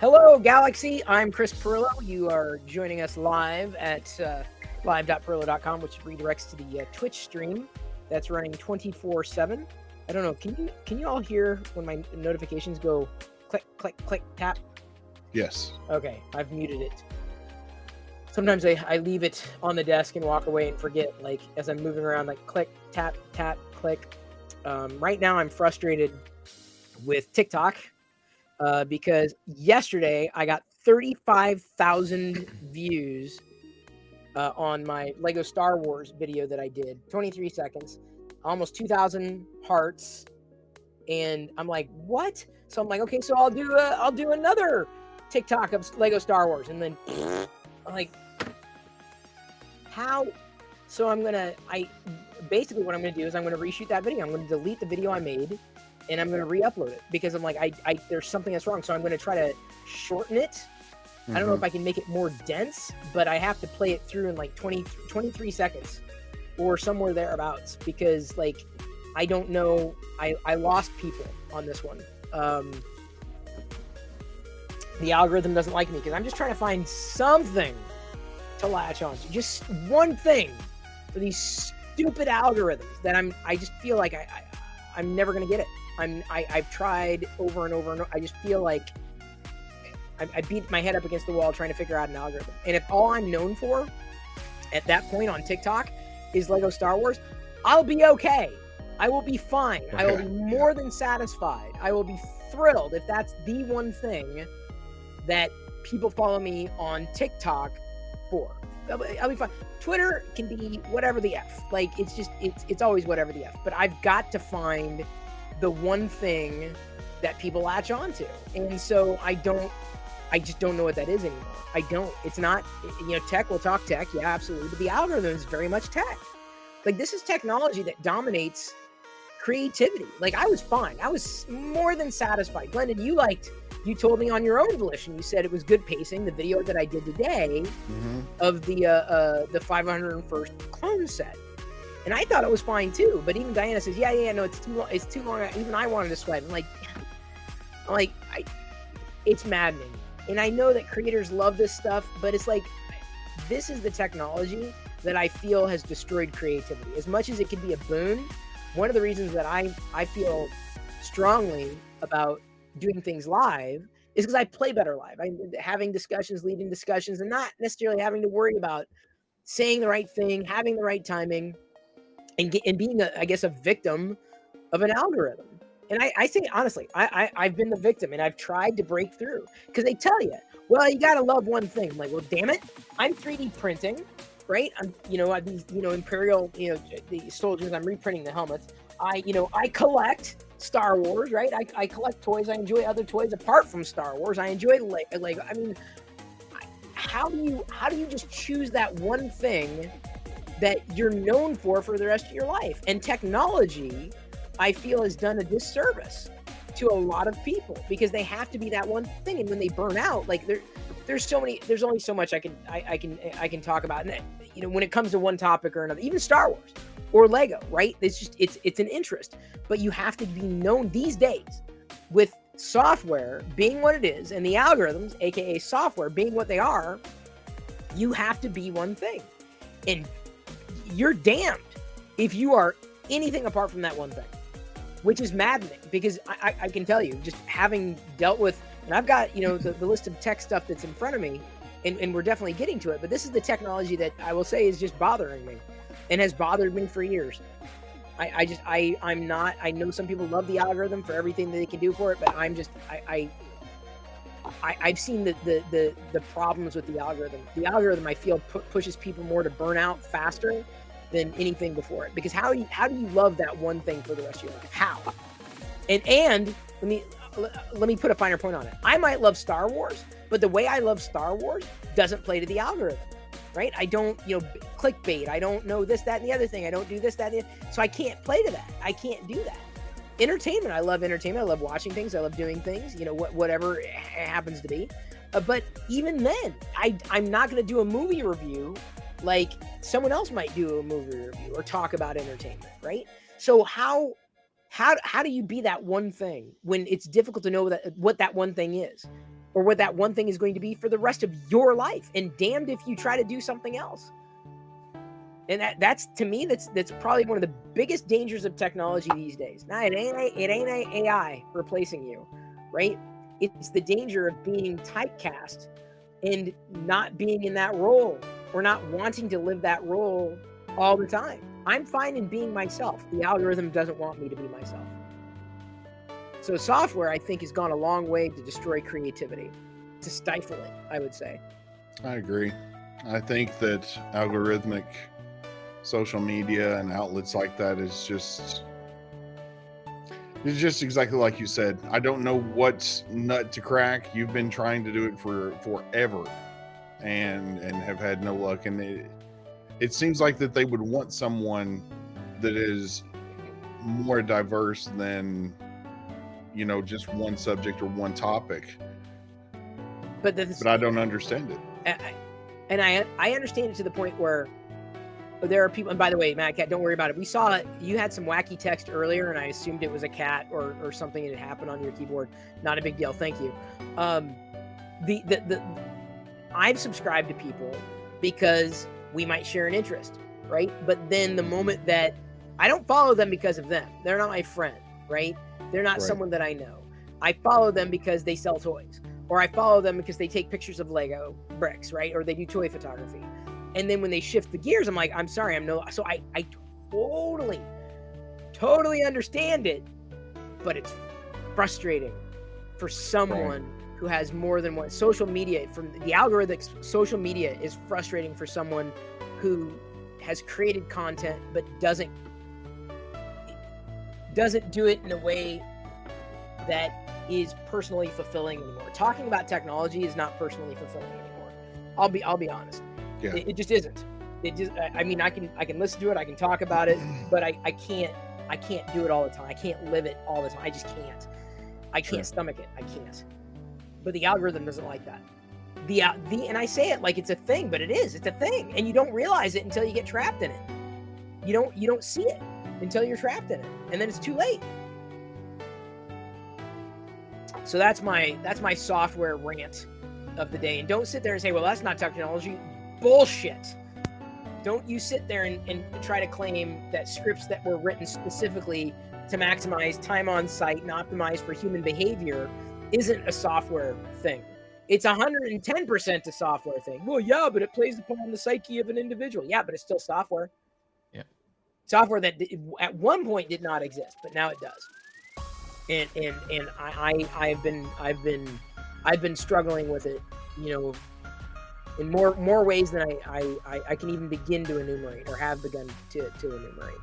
Hello, Galaxy. I'm Chris Pirillo. You are joining us live at live.pirillo.com, which redirects to the Twitch stream that's running 24/7. I don't know. Can you all hear when my notifications go click, click, click, tap? Yes. Okay, I've muted it. Sometimes I leave it on the desk and walk away and forget, like, as I'm moving around, like, click, tap, tap, click. Right now, I'm frustrated with TikTok. Because yesterday I got 35,000 views on my Lego Star Wars video that I did, 23 seconds, almost 2,000 hearts, and I'm like, what? So I'm like, okay, so I'll do another TikTok of Lego Star Wars, and then I'm like, how? So basically what I'm gonna do is I'm gonna reshoot that video. I'm gonna delete the video I made, and I'm going to re-upload it because I'm like, there's something that's wrong. So I'm going to try to shorten it. I don't know if I can make it more dense, but I have to play it through in like 23 seconds or somewhere thereabouts because, like, I don't know. I lost people on this one. The algorithm doesn't like me because I'm just trying to find something to latch on to. Just one thing for these stupid algorithms that I just feel like I'm never going to get it. I've tried over and over and over. I just feel like I beat my head up against the wall trying to figure out an algorithm. And if all I'm known for at that point on TikTok is Lego Star Wars, I'll be okay. I will be fine. I will be more than satisfied. I will be thrilled if that's the one thing that people follow me on TikTok for. I'll be fine. Twitter can be whatever the F. Like, it's always whatever the F. But I've got to find the one thing that people latch onto. And so I just don't know what that is anymore. I don't. It's not, tech, we'll talk tech. Yeah, absolutely. But the algorithm is very much tech. Like, this is technology that dominates creativity. Like, I was fine. I was more than satisfied. Glendon, you told me on your own volition, you said it was good pacing. The video that I did today of the 501st clone set. And I thought it was fine too, but even Diana says, yeah, no, it's too long. Even I wanted to sweat. I'm like, it's maddening. And I know that creators love this stuff, but it's like, this is the technology that I feel has destroyed creativity. As much as it could be a boon, one of the reasons that I feel strongly about doing things live is because I play better live. Having discussions, leading discussions, and not necessarily having to worry about saying the right thing, having the right timing, and being, a victim of an algorithm. And I say, honestly, I've been the victim, and I've tried to break through. Because they tell you, well, you got to love one thing. I'm like, well, damn it. I'm 3D printing, right? I'm, these, Imperial, the soldiers, I'm reprinting the helmets. I collect Star Wars, right? I collect toys. I enjoy other toys apart from Star Wars. I enjoy Lego. I mean, how do you just choose that one thing that you're known for the rest of your life? And technology, I feel, has done a disservice to a lot of people because they have to be that one thing. And when they burn out, like there's only so much I can talk about. And when it comes to one topic or another, even Star Wars or Lego, right? It's an interest, but you have to be known these days with software being what it is and the algorithms, aka software, being what they are. You have to be one thing, and you're damned if you are anything apart from that one thing, which is maddening because I can tell you, just having dealt with, and I've got, the list of tech stuff that's in front of me, and we're definitely getting to it, but this is the technology that I will say is just bothering me and has bothered me for years. I'm not, I know some people love the algorithm for everything that they can do for it, but I've seen the problems with the algorithm. The algorithm, I feel, pushes people more to burn out faster than anything before it. Because how do you love that one thing for the rest of your life? How? And let me put a finer point on it. I might love Star Wars, but the way I love Star Wars doesn't play to the algorithm, right? I don't, clickbait. I don't know this, that, and the other thing. I don't do this, that, and the other. So I can't play to that. I can't do that. Entertainment. I love entertainment. I love watching things. I love doing things, whatever it happens to be. But even then, I'm not going to do a movie review like someone else might do a movie review or talk about entertainment, right? So how do you be that one thing when it's difficult to know what that one thing is? or what that one thing is going to be for the rest of your life. And damned if you try to do something else. And that's to me, that's probably one of the biggest dangers of technology these days. Now, it ain't AI replacing you, right? It's the danger of being typecast and not being in that role, or not wanting to live that role all the time. I'm fine in being myself. The algorithm doesn't want me to be myself. So software, I think, has gone a long way to destroy creativity, to stifle it, I would say. I agree. I think that algorithmic social media and outlets like that is just, it's just exactly like you said. I don't know what nut to crack. You've been trying to do it for forever and have had no luck. And it seems like that they would want someone that is more diverse than, you know, just one subject or one topic. But I don't understand it. And I understand it to the point where there are people, and by the way, Mad Cat, don't worry about it. We saw you had some wacky text earlier, and I assumed it was a cat or something that had happened on your keyboard. Not a big deal. Thank you. I've subscribed to people because we might share an interest, right? But then the moment that I don't follow them because of them, they're not my friend, right? They're not someone that I know. I follow them because they sell toys, or I follow them because they take pictures of Lego bricks, right? Or they do toy photography. And then when they shift the gears, I'm like, I'm sorry, so I totally understand it, but it's frustrating for someone who has more than one social media. From the algorithmic social media is frustrating for someone who has created content but doesn't do it in a way that is personally fulfilling anymore. Talking about technology is not personally fulfilling anymore. I'll be honest. Yeah. It just isn't. It just, I mean, I can listen to it, I can talk about it, but I can't do it all the time. I can't live it all the time. I just can't. I can't stomach it. I can't. But the algorithm doesn't like that. And I say it like it's a thing, but it is. It's a thing, and you don't realize it until you get trapped in it. You don't see it until you're trapped in it, and then it's too late. So that's my software rant of the day. And don't sit there and say, well, that's not technology. Bullshit. Don't you sit there and try to claim that scripts that were written specifically to maximize time on site and optimize for human behavior isn't a software thing. It's 110% a software thing. Well, yeah, but it plays upon the psyche of an individual. Yeah, but it's still software. Yeah. Software that at one point did not exist, but now it does. And I've been struggling with it, you know, in more ways than I can even begin to enumerate, or have begun to enumerate.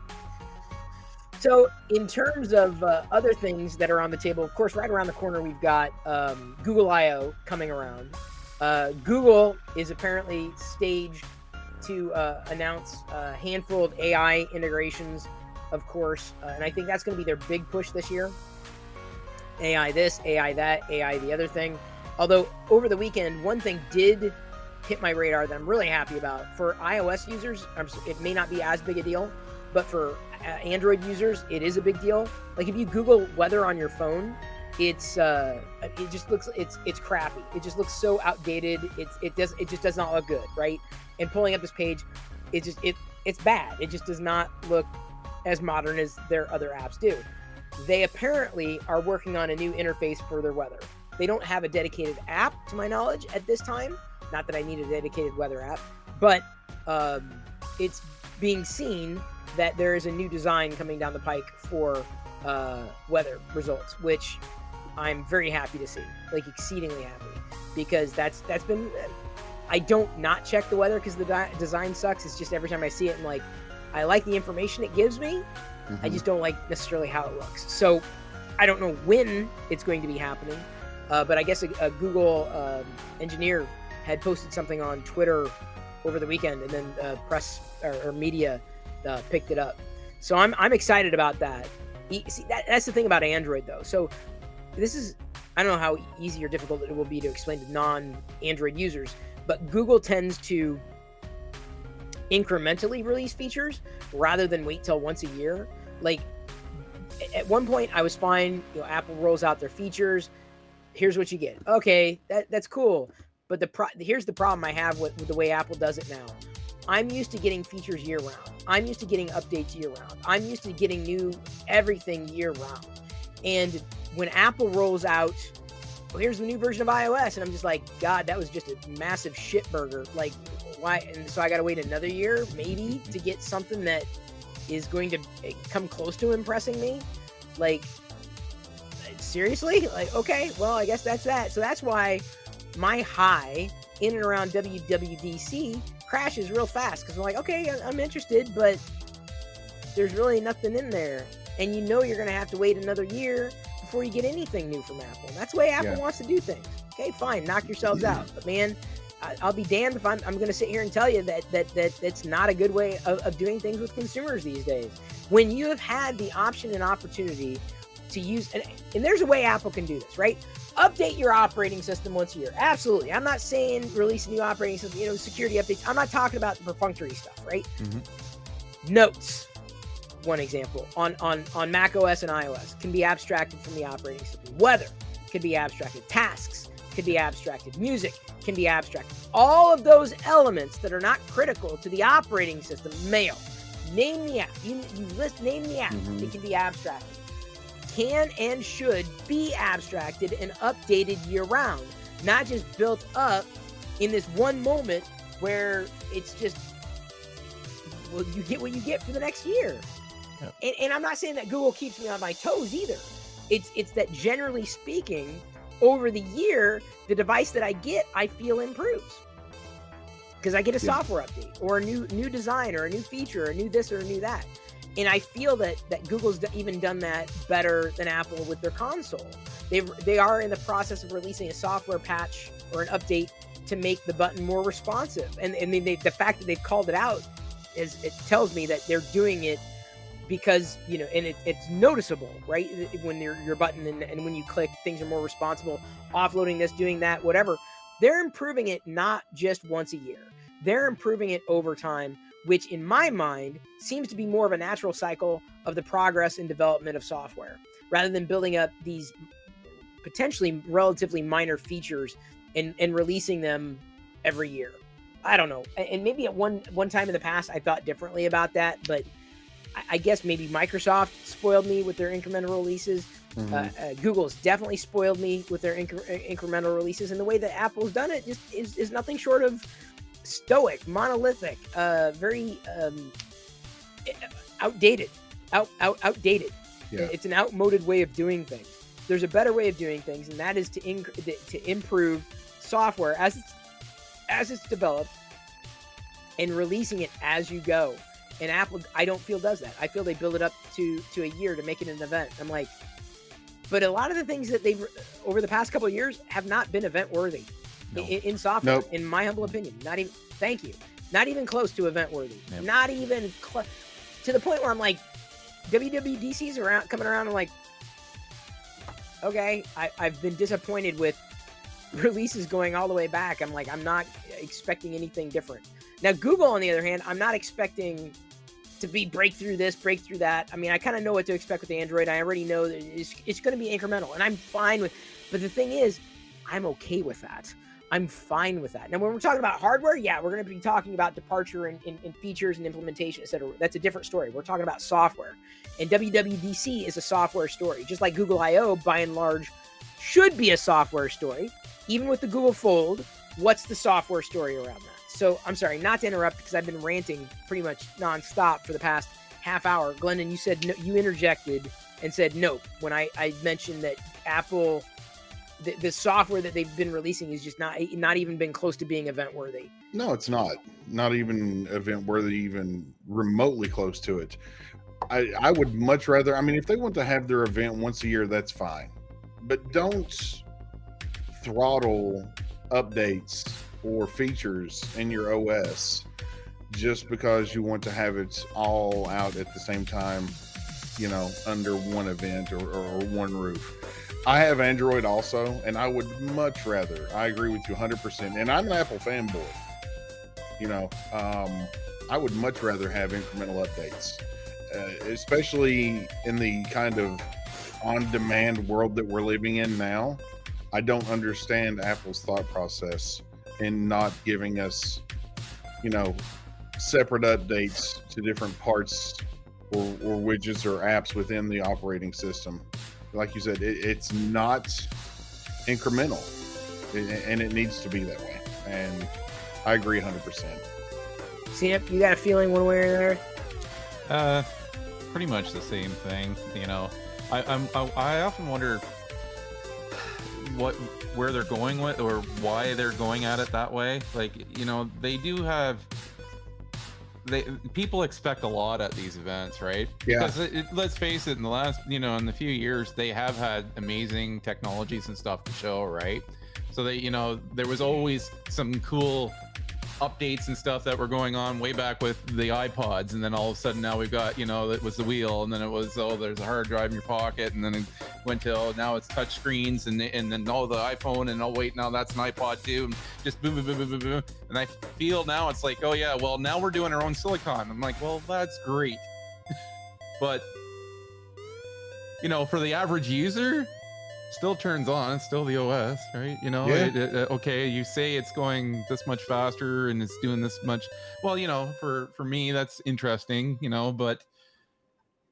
So in terms of other things that are on the table, of course, right around the corner, we've got Google I/O coming around. Google is apparently staged to announce a handful of AI integrations, of course, and I think that's going to be their big push this year. AI this, AI that, AI the other thing. Although over the weekend, one thing did hit my radar that I'm really happy about. For iOS users, it may not be as big a deal, but for Android users, it is a big deal. Like if you Google weather on your phone, it just looks, it's crappy. It just looks so outdated. It just does not look good, right? And pulling up this page, it's bad. It just does not look as modern as their other apps do. They apparently are working on a new interface for their weather. They don't have a dedicated app, to my knowledge, at this time. Not that I need a dedicated weather app, but it's being seen that there is a new design coming down the pike for weather results, which I'm very happy to see, like exceedingly happy, because that's been. I don't not check the weather because the design sucks. It's just every time I see it, I'm like, I like the information it gives me. I just don't like necessarily how it looks. So I don't know when it's going to be happening, but I guess a Google engineer had posted something on Twitter over the weekend, and then press or media picked it up. So I'm excited about that. See, that's the thing about Android, though. So this is, I don't know how easy or difficult it will be to explain to non-Android users, but Google tends to incrementally release features rather than wait till once a year. Like at one point I was fine, Apple rolls out their features, here's what you get. Okay, that's cool. But here's the problem I have with the way Apple does it now. I'm used to getting features year round. I'm used to getting updates year round. I'm used to getting new everything year round. And when Apple rolls out, well, here's the new version of iOS, and I'm just like, God, that was just a massive shit burger. Like, why? And so I got to wait another year, maybe, to get something that is going to come close to impressing me. Like, seriously? Like, okay, well, I guess that's that. So that's why my high in and around WWDC crashes real fast, because I'm like, okay, I'm interested, but there's really nothing in there. And you know you're going to have to wait another year before you get anything new from Apple. And that's the way Apple wants to do things. Okay, fine, knock yourselves out. But man, I'll be damned if I'm going to sit here and tell you that that's not a good way of doing things with consumers these days. When you have had the option and opportunity to use, and there's a way Apple can do this, right? Update your operating system once a year. Absolutely. I'm not saying release a new operating system, security updates. I'm not talking about the perfunctory stuff, right? Mm-hmm. Notes, one example, on Mac OS and iOS can be abstracted from the operating system. Weather could be abstracted. Tasks could be abstracted. Music can be abstracted. All of those elements that are not critical to the operating system, mail, name the app. You name the app. Mm-hmm. It can be abstracted. Can and should be abstracted and updated year round, not just built up in this one moment where it's just, well, you get what you get for the next year. Yeah. And I'm not saying that Google keeps me on my toes either. It's that generally speaking, over the year, the device that I get, I feel improves. Because I get a software update or a new design or a new feature or a new this or a new that. And I feel that Google's even done that better than Apple with their console. They are in the process of releasing a software patch or an update to make the button more responsive. And the fact that they've called it out it tells me that they're doing it because, and it's noticeable, right? When your button and when you click, things are more responsible. Offloading this, doing that, whatever. They're improving it not just once a year. They're improving it over time, which in my mind seems to be more of a natural cycle of the progress and development of software, rather than building up these potentially relatively minor features and releasing them every year. I don't know. And maybe at one time in the past, I thought differently about that, but I guess maybe Microsoft spoiled me with their incremental releases. Mm-hmm. Google's definitely spoiled me with their incremental releases, and the way that Apple's done it just is nothing short of stoic, monolithic, very outdated. Outdated. Yeah. It's an outmoded way of doing things. There's a better way of doing things, and that is to improve software as it's developed and releasing it as you go. And Apple, I don't feel does that. I feel they build it up to a year to make it an event. I'm like, but a lot of the things that they've over the past couple of years have not been event worthy. No. In software, nope. In my humble opinion, not even. Thank you. Not even close to event worthy. Yep. Not even to the point where I'm like, WWDC's coming around. I'm like, okay, I've been disappointed with releases going all the way back. I'm like, I'm not expecting anything different. Now, Google, on the other hand, I'm not expecting to be breakthrough this, breakthrough that. I mean, I kind of know what to expect with Android. I already know that it's going to be incremental, and I'm fine with. But the thing is, I'm okay with that. I'm fine with that. Now, when we're talking about hardware, yeah, we're going to be talking about departure and features and implementation, etc. That's a different story. We're talking about software. And WWDC is a software story. Just like Google I/O, by and large, should be a software story. Even with the Google Fold, what's the software story around that? So, I'm sorry, not to interrupt, because I've been ranting pretty much nonstop for the past half hour. Glendon, you said no, you interjected and said nope when I mentioned that Apple... The software that they've been releasing is just not even been close to being event worthy. No, it's not. Not even event worthy, even remotely close to it. I would much rather, I mean, if they want to have their event once a year, that's fine. But don't throttle updates or features in your OS just because you want to have it all out at the same time, under one event or one roof. I have Android also, and I would much rather, I agree with you 100%, and I'm an Apple fanboy. I would much rather have incremental updates, especially in the kind of on-demand world that we're living in now. I don't understand Apple's thought process in not giving us, separate updates to different parts or widgets or apps within the operating system. Like you said, it's not incremental, and it needs to be that way. And I agree 100%. Snip, you got a feeling one way or another? Pretty much the same thing. I often wonder where they're going with, or why they're going at it that way. Like, they do have. People expect a lot at these events, right? Yeah. Because let's face it, in the last, in the few years, they have had amazing technologies and stuff to show, right? So there was always some cool updates and stuff that were going on way back with the iPods, and then all of a sudden now we've got, it was the wheel, and then it was, there's a hard drive in your pocket, and then it went to, now it's touch screens, and then the iPhone, and wait, now that's an iPod too, and just boom, boom, boom, boom, boom, boom. And I feel now it's like, oh yeah, well now we're doing our own silicon. I'm like, well, that's great. But for the average user, still turns on. It's still the OS, right? Yeah. Okay, you say it's going this much faster and it's doing this much. Well, for me, that's interesting, but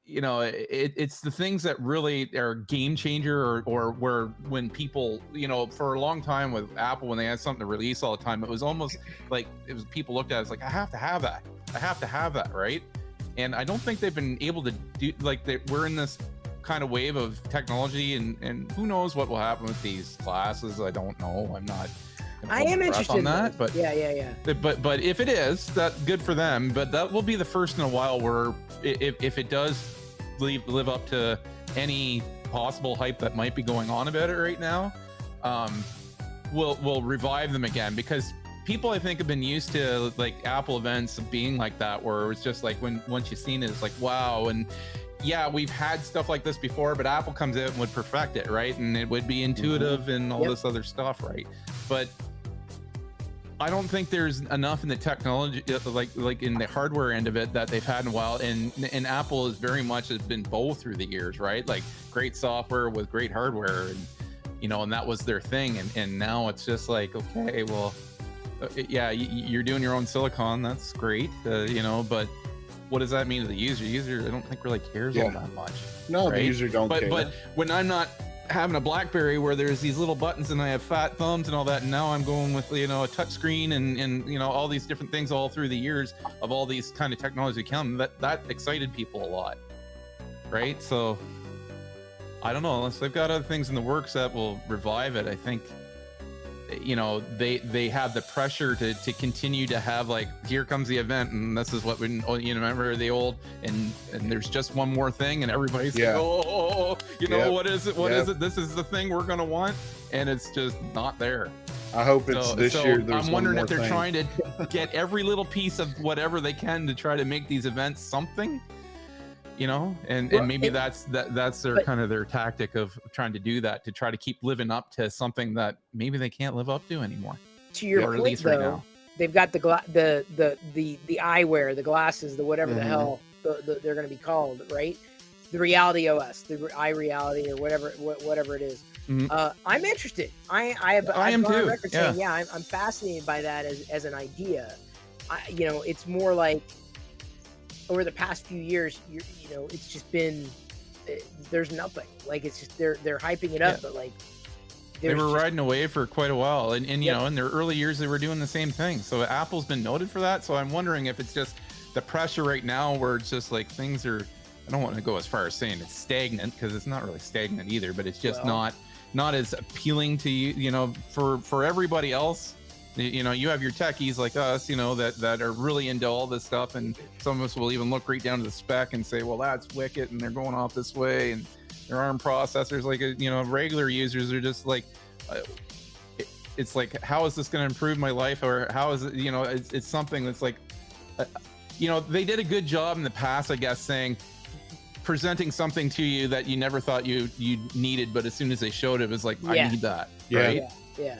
it's the things that really are game changer, or where when people, for a long time with Apple, when they had something to release all the time, it was almost like people looked at it as like, I have to have that, right? And I don't think they've been able to do, like, we're in this kind of wave of technology, and who knows what will happen with these classes. I don't know. I am interested in that, but yeah. But if it is, that good for them. But that will be the first in a while where if it does live up to any possible hype that might be going on about it right now, we'll revive them again, because people, I think, have been used to like Apple events being like that, where it's just like once you've seen it, it's like, wow. And yeah, we've had stuff like this before, but Apple comes out and would perfect it, right? And it would be intuitive and all this other stuff, right? But I don't think there's enough in the technology, like in the hardware end of it, that they've had in a while. And Apple is very much has been both through the years, right? Like great software with great hardware, and and that was their thing. And now it's just like, okay, well, yeah, you're doing your own silicon, that's great, but what does that mean to the user? I don't think really cares all that much. No, right? The user don't care. But when I'm not having a BlackBerry where there's these little buttons and I have fat thumbs and all that, and now I'm going with a touch screen and all these different things all through the years of all these kind of technology come, that excited people a lot, right? So I don't know, unless they've got other things in the works that will revive it. I think they have the pressure to continue to have, like, here comes the event, and this is what we remember the old, and there's just one more thing, and everybody's like, what is it, is it, this is the thing we're gonna want, and it's just not there. I hope it's this year. I'm wondering if they're trying to get every little piece of whatever they can to try to make these events something, and maybe that's their kind of their tactic of trying to do that, to try to keep living up to something that maybe they can't live up to anymore. To your point, though, right now, they've got the eyewear, the glasses, the whatever the hell they're going to be called, right? The Reality OS, the iReality, or whatever it is. I'm interested. I am too. Record saying, I'm fascinated by that as an idea. It's more like, over the past few years, it's just been, there's nothing. Like, it's just they're hyping it up, but like they were riding away for quite a while, and in their early years they were doing the same thing. So Apple's been noted for that. So I'm wondering if it's just the pressure right now, where it's just like things are, I don't want to go as far as saying it's stagnant, because it's not really stagnant either, but it's just not as appealing to you, for everybody else. You have your techies like us, that are really into all this stuff, and some of us will even look right down to the spec and say, well, that's wicked, and they're going off this way, and their ARM processors, like, regular users are just like, it's like, how is this going to improve my life? Or how is it, it's something that's like, they did a good job in the past, I guess, saying, presenting something to you that you never thought you needed, but as soon as they showed it, it was like, I need that, right? Yeah.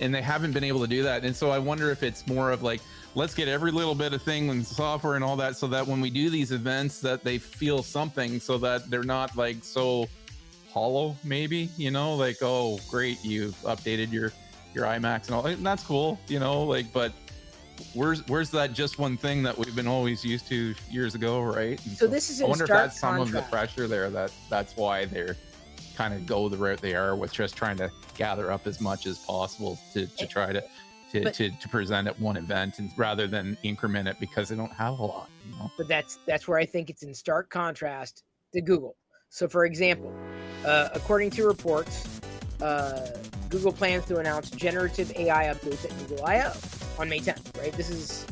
And they haven't been able to do that. And so I wonder if it's more of like, let's get every little bit of thing and software and all that, so that when we do these events, that they feel something, so that they're not like so hollow, maybe, you know, like, oh great, you've updated your IMAX and all, and that's cool, you know, like, but where's that just one thing that we've been always used to years ago, right? And so this is I in wonder if stark that's some of the contrast. pressure there, that's why they're kind of go the route they are with just trying to gather up as much as possible to try to present at one event, and rather than increment it because they don't have a lot, you know. But that's where I think it's in stark contrast to Google. So for example, according to reports, Google plans to announce generative AI updates at Google I/O on May 10th. Right, this is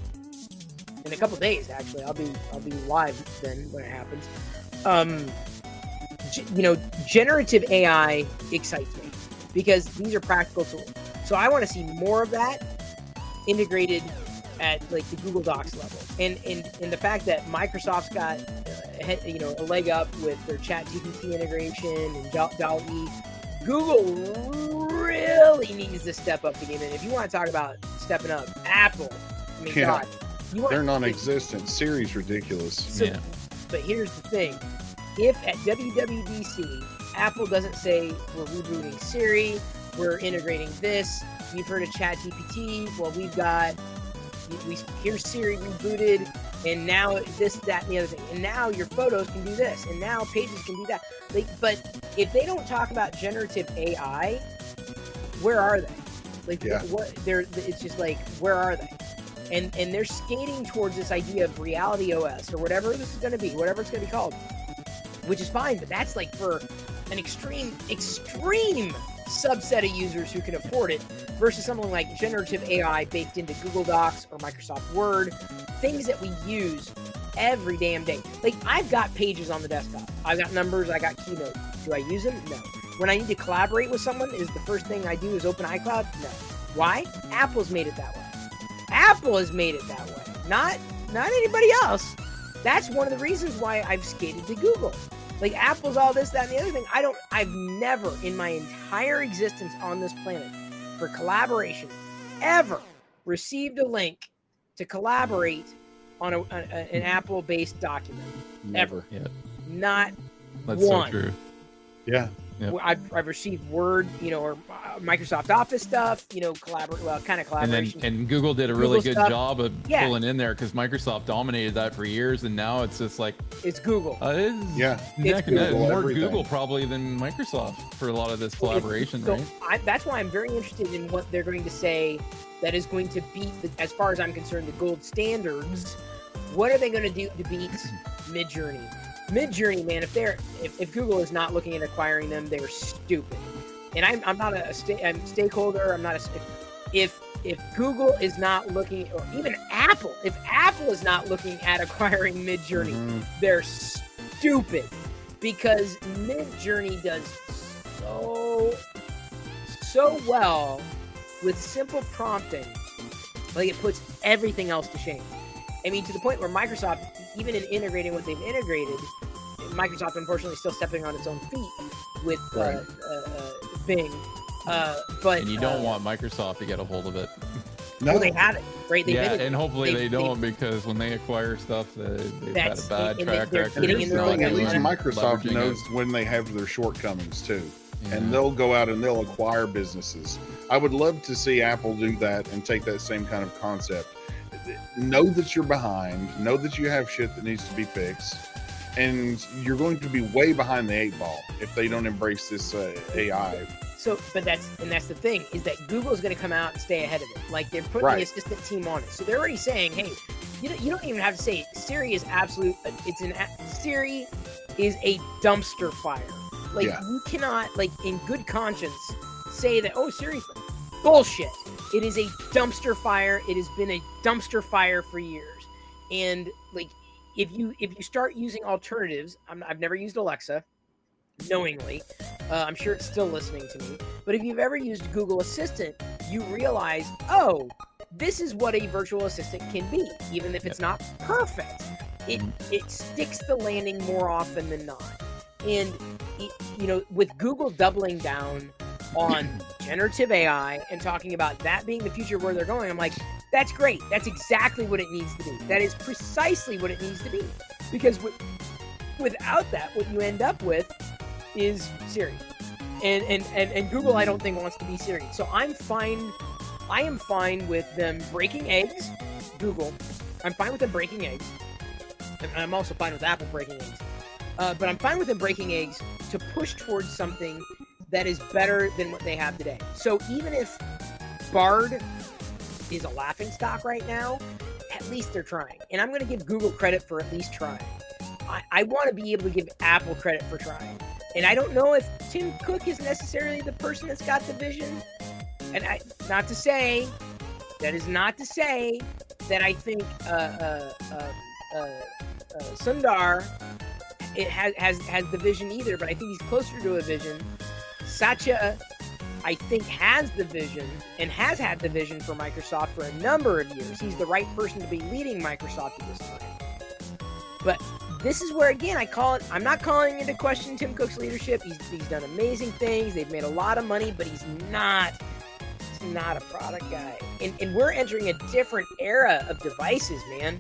in a couple days. Actually, I'll be live then when it happens. You know, generative AI excites me because these are practical tools. So I want to see more of that integrated at like the Google Docs level, and the fact that Microsoft's got you know, a leg up with their ChatGPT integration and DALL-E. Google really needs to step up the game. And if you want to talk about stepping up, Apple, I mean, Yeah. God, They're non-existent. Siri's ridiculous. So, Yeah. But here's the thing: if at WWDC Apple doesn't say we're rebooting Siri, we're integrating this, you've heard of ChatGPT, well, here's Siri rebooted, and now this, that, and the other thing, and now your photos can do this, and now pages can do that. But if they don't talk about generative AI, where are they? Like, Yeah. what? It's just like, where are they? And they're skating towards this idea of reality OS or whatever this is going to be, whatever it's going to be called, which is fine, but that's like for an extreme subset of users who can afford it, versus something like generative AI baked into Google Docs or Microsoft Word, things that we use every damn day. Like, I've got pages on the desktop, I've got numbers, I got keynote. Do I use them? No. When I need to collaborate with someone, is the first thing I do is open iCloud? No. Why? Apple's made it that way. Apple has made it that way, not anybody else. That's one of the reasons why I've skated to Google. Like, Apple's all this, that, and the other thing. I've never in my entire existence on this planet for collaboration ever received a link to collaborate on an Apple-based document. Never. Yeah. Not That's one. so true. Yeah. Yep. I've received Word, you know, or Microsoft Office stuff, you know, kind of collaboration. And Google did a really good stuff. job of Yeah. pulling in there, because Microsoft dominated that for years, and now it's just like It's Google. it's Yeah. neck and neck, Google, more everything. Google probably than Microsoft for a lot of this collaboration, So right? that's why I'm very interested in what they're going to say that is going to beat, as far as I'm concerned, the gold standards. What are they going to do to beat Midjourney? Midjourney, man, if Google is not looking at acquiring them, they're stupid. And I'm not a stakeholder. I'm not if Google is not looking, or even Apple, if Apple is not looking at acquiring Midjourney, they're stupid, because Midjourney does so well with simple prompting. Like, it puts everything else to shame. I mean, to the point where Microsoft, even in integrating what they've integrated, Microsoft unfortunately still stepping on its own feet with Bing. But And you don't want Microsoft to get a hold of it. No. well, they have it, right? They've Yeah, integrated. and hopefully they don't, they've- because when they acquire stuff, they've had a That's- bad and track they're record. getting in their own At least Yeah. Microsoft Leveraging knows it. when they have their shortcomings too, Yeah. and they'll go out and they'll acquire businesses. I would love to see Apple do that and take that same kind of concept. Know that you're behind, know that you have shit that needs to be fixed, and you're going to be way behind the 8 ball if they don't embrace this AI. So, but that's the thing, is that Google's going to come out and stay ahead of it. Like, they're putting Right. the assistant team on it, so they're already saying, hey, you don't even have to say it. Siri is absolute. Siri is a dumpster fire. Like, Yeah. you cannot, like, in good conscience, say that, oh, Siri's bullshit. It is a dumpster fire. It has been a dumpster fire for years. And, like, if you start using alternatives, I've never used Alexa knowingly. I'm sure it's still listening to me. But if you've ever used Google Assistant, you realize, oh, this is what a virtual assistant can be, even if it's not perfect. It sticks the landing more often than not. And with Google doubling down on generative AI and talking about that being the future where they're going, I'm like, that's great. That's exactly what it needs to be. That is precisely what it needs to be. Because without that, what you end up with is Siri, and Google I don't think wants to be Siri. So I am fine with them breaking eggs. Google, I'm fine with them breaking eggs, and I'm also fine with Apple breaking eggs. But I'm fine with them breaking eggs to push towards something that is better than what they have today. So even if Bard is a laughingstock right now, at least they're trying. And I'm going to give Google credit for at least trying. I want to be able to give Apple credit for trying. And I don't know if Tim Cook is necessarily the person that's got the vision. And not to say that I think Sundar has the vision either, but I think he's closer to a vision. Satya, I think, has the vision and has had the vision for Microsoft for a number of years. He's the right person to be leading Microsoft at this time. But this is where, again, I'm not calling into question Tim Cook's leadership. He's done amazing things. They've made a lot of money, but he's not a product guy. And we're entering a different era of devices, man.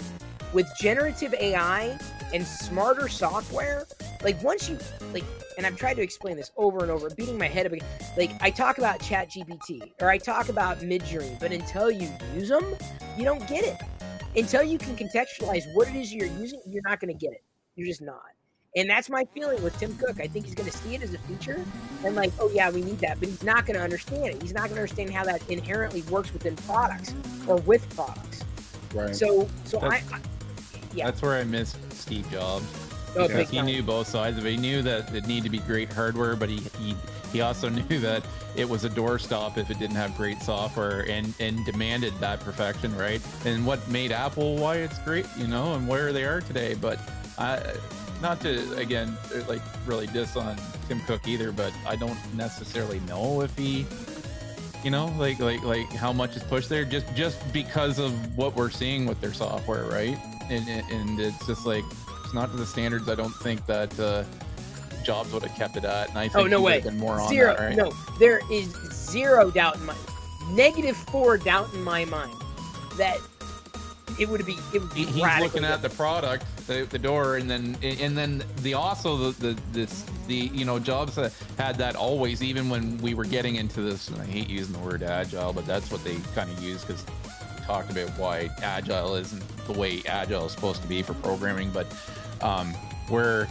With generative AI and smarter software, like once you, like, and I've tried to explain this over and over, beating my head up again. Like, I talk about ChatGPT or I talk about Midjourney, but until you use them, you don't get it. Until you can contextualize what it is you're using, you're not going to get it. You're just not. And that's my feeling with Tim Cook. I think he's going to see it as a feature and like, oh yeah, we need that, but he's not going to understand it. He's not going to understand how that inherently works within products or with products. Right. So yeah. That's where I miss Steve Jobs. Oh, Because he knew both sides of it. He knew that it needed to be great hardware, but he also knew that it was a doorstop if it didn't have great software and demanded that perfection, right? And what made Apple why it's great, and where they are today. But not to, again, like really diss on Tim Cook either, but I don't necessarily know if he, like how much is pushed there just because of what we're seeing with their software, right? And it's just like, it's not to the standards I don't think that Jobs would have kept it at. And I think no he would way. have been more on Zero. that, right? No, there is zero doubt in my -4 doubt in my mind that it would be He's radical. looking at the product, the door, and then Jobs had that always, even when we were getting into this. And I hate using the word agile, but that's what they kind of use because we talked about why agile isn't the way agile is supposed to be for programming, but where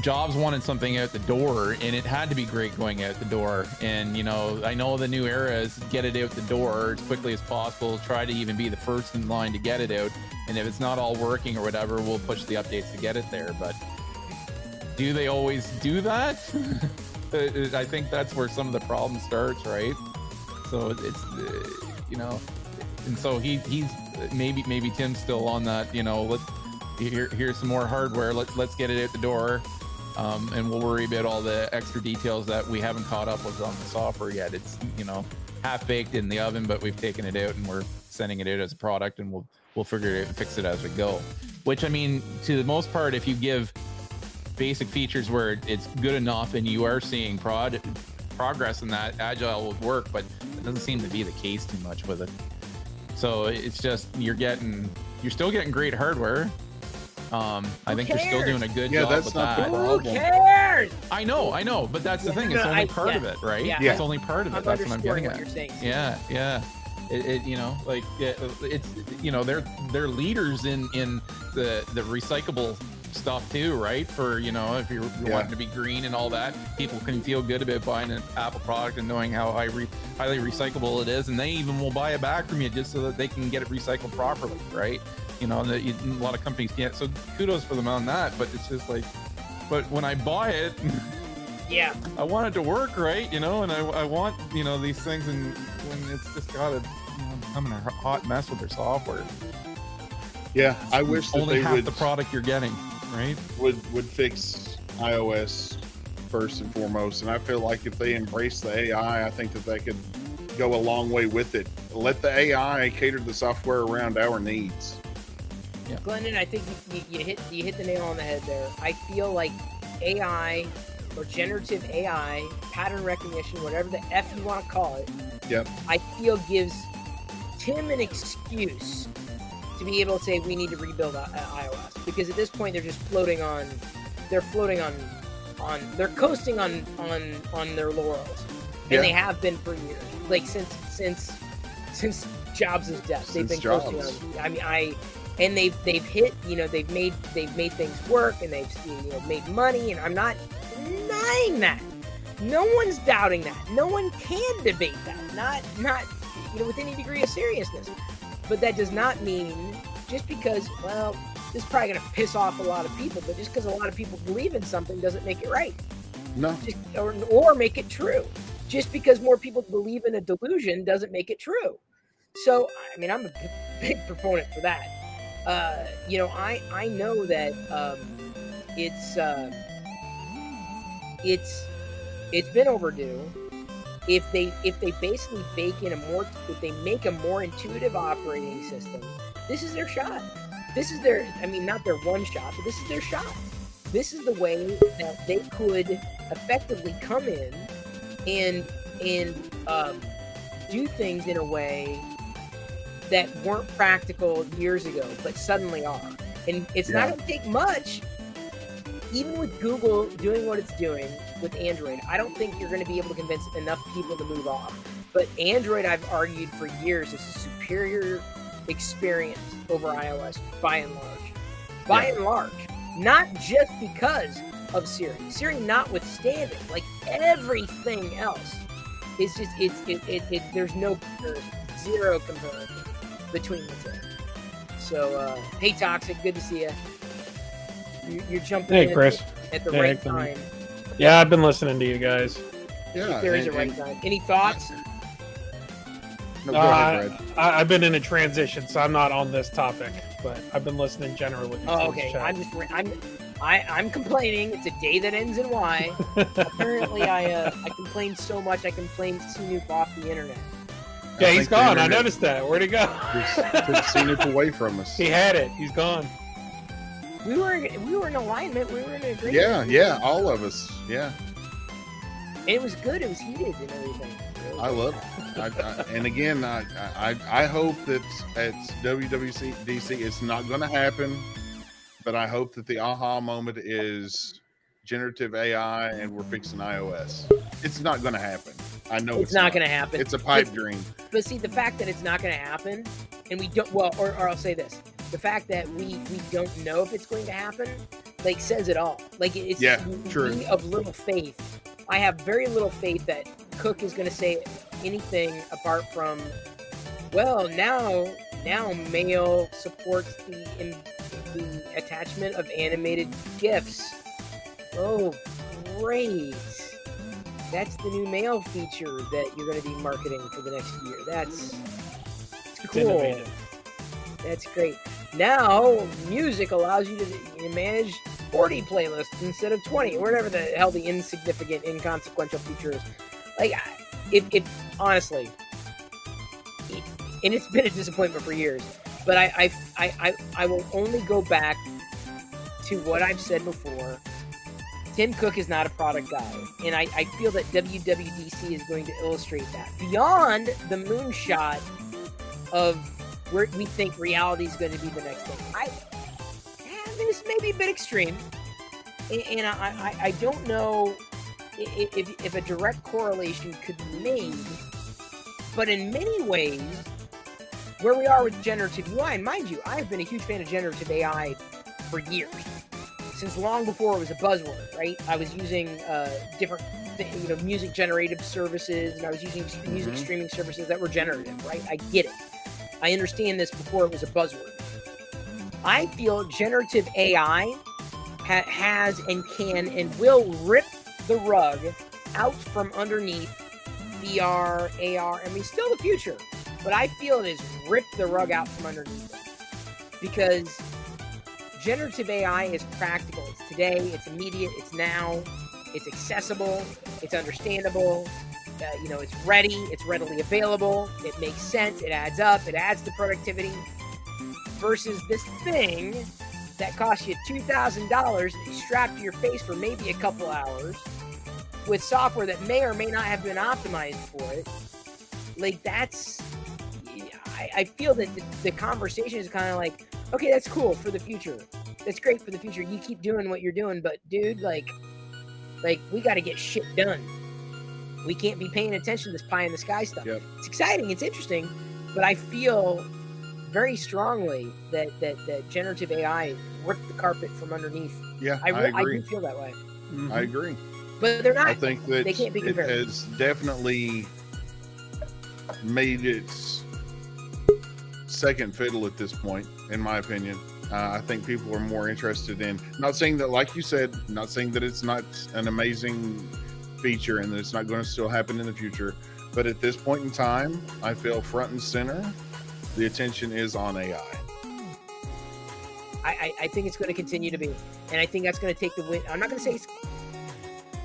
Jobs wanted something out the door and it had to be great going out the door. And I know the new era is get it out the door as quickly as possible, try to even be the first in line to get it out, and if it's not all working or whatever, we'll push the updates to get it there. But do they always do that? I think that's where some of the problem starts, right? So it's and so he's maybe Tim's still on that, here's some more hardware, let's get it out the door, and we'll worry about all the extra details that we haven't caught up with on the software yet. It's half baked in the oven, but we've taken it out and we're sending it out as a product, and we'll figure it out and fix it as we go. Which, I mean, to the most part, if you give basic features where it's good enough and you are seeing progress in that, agile will work, but it doesn't seem to be the case too much with it. So it's just you're still getting great hardware. I think they're still doing a good job that's with not that. the Who problem. cares? I know, but that's the thing. It's only part of it, right? Yeah. It's only part of it. I'm That's what I'm underscoring getting what at. you're saying. Yeah. They're leaders in the recyclable stuff too, right? For if you're wanting to be green and all that, people can feel good about buying an Apple product and knowing how highly recyclable it is, and they even will buy it back from you just so that they can get it recycled properly, right? A lot of companies can't. So kudos for them on that. But it's just like, but when I buy it, Yeah. I want it to work right, and I want these things, and when it's just gotta become a hot mess with their software. Yeah, I wish that Only they half would the product you're getting, right? would fix iOS first and foremost. And I feel like if they embrace the AI, I think that they could go a long way with it. Let the AI cater the software around our needs. Yeah. Glendon, I think you hit the nail on the head there. I feel like AI or generative AI, pattern recognition, whatever the F you want to call it, Yep. I feel gives Tim an excuse to be able to say we need to rebuild iOS, because at this point they're floating on they're coasting on their laurels, and they have been for years, like since Jobs' death. They've been coasting on. I mean, and they've hit, they've made things work, and they've made money, and I'm not denying that. No one's doubting that. No one can debate that. Not with any degree of seriousness. But that does not mean just because, well, this is probably going to piss off a lot of people, but just because a lot of people believe in something doesn't make it right. No. Or make it true. Just because more people believe in a delusion doesn't make it true. So, I mean, I'm a big proponent for that. I know that it's been overdue. If they basically if they make a more intuitive operating system, this is their shot. This is their, not their one shot, but this is their shot. This is the way that they could effectively come in and do things in a way that weren't practical years ago, but suddenly are. And it's not going to take much. Even with Google doing what it's doing with Android, I don't think you're going to be able to convince enough people to move off. But Android, I've argued for years, is a superior experience over iOS by and large. By and large. Not just because of Siri. Siri notwithstanding, like everything else, it's just, there's no comparison. Zero comparison between the two. So, hey, Toxic, good to see you. You're jumping in Chris. at the right time. Yeah, I've been listening to you guys. Yeah, there is a right time. Any thoughts? No, go ahead, Brad. I've been in a transition, so I'm not on this topic, but I've been listening generally. Oh, okay. I'm complaining. It's a day that ends in Y. Apparently, I complained so much. I complained Snoop off the internet. Yeah, he's gone. I noticed that. Where'd he go? Took Snoop away from us. He had it. He's gone. We were in alignment. We were in agreement. Yeah, all of us. Yeah. And it was good. It was heated and everything. I love it. And again, I hope that at WWDC it's not going to happen, but I hope that the aha moment is generative AI and we're fixing iOS. It's not going to happen. I know it's not going to happen. It's a pipe dream. But see, the fact that it's not going to happen, and we don't, or I'll say this, the fact that we don't know if it's going to happen, like, says it all. Like, it's true. Me of little faith. I have very little faith that Cook is going to say anything apart from, well, now Mail supports the attachment of animated GIFs. Oh, great. That's the new Mail feature that you're going to be marketing for the next year. That's cool. Innovative. That's great. Now, music allows you to manage 40 playlists instead of 20, or whatever the hell the insignificant, inconsequential feature is. Like, it honestly, and it's been a disappointment for years, but I will only go back to what I've said before. Tim Cook is not a product guy, and I feel that WWDC is going to illustrate that. Beyond the moonshot of where we think reality is going to be the next thing. This may be a bit extreme, and I don't know if a direct correlation could be made, but in many ways, where we are with generative UI, and mind you, I've been a huge fan of generative AI for years. Since long before it was a buzzword, right? I was using different, music generative services, and I was using music streaming services that were generative, right? I get it. I understand this before it was a buzzword. I feel generative AI has and can and will rip the rug out from underneath VR, AR. I mean, still the future, but I feel it has ripped the rug out from underneath it because generative AI is practical. It's today, it's immediate, it's now, it's accessible, it's understandable, it's ready, it's readily available, it makes sense, it adds up, it adds to productivity, versus this thing that costs you $2,000 strapped to your face for maybe a couple hours with software that may or may not have been optimized for it. Like, that's, I feel that the conversation is kind of like, okay, that's cool for the future. That's great for the future. You keep doing what you're doing, but dude, like, Like, we got to get shit done. We can't be paying attention to this pie in the sky stuff. Yep. It's exciting, it's interesting, but I feel very strongly that generative AI ripped the carpet from underneath. Yeah, I agree. do feel that way. I agree. But they're not. I think that they can't be it compared. has definitely made its second fiddle at this point, in my opinion. I think people are more interested in, not saying that, like you said, not saying that it's not an amazing feature and that it's not going to still happen in the future, but at this point in time, I feel front and center, the attention is on AI. I think it's going to continue to be, and I think that's going to take the win. I'm not going to say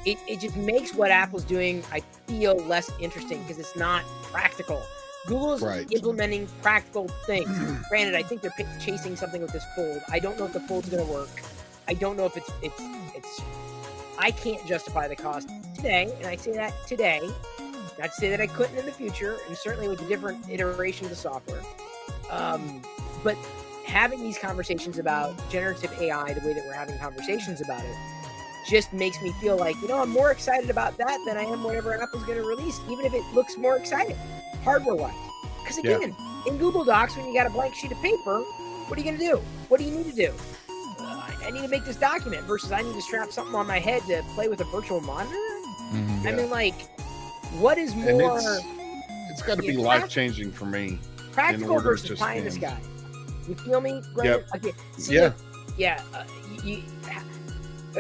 it just makes what Apple's doing, I feel, less interesting because it's not practical. Google's implementing practical things. Granted, I think they're chasing something with this Fold. I don't know if the Fold's going to work. I don't know if it's. I can't justify the cost today, and I say that today. Not to say that I couldn't in the future, and certainly with a different iteration of the software. But having these conversations about generative AI, the way that we're having conversations about it, just makes me feel like, I'm more excited about that than I am whatever Apple's going to release, even if it looks more exciting, hardware-wise. Because again, in Google Docs, when you got a blank sheet of paper, what are you going to do? What do you need to do? I need to make this document versus I need to strap something on my head to play with a virtual monitor? I mean, like, what is more... It's got to be life-changing for me. Practical versus pie in the sky. You feel me? Yep. Okay. See, yeah.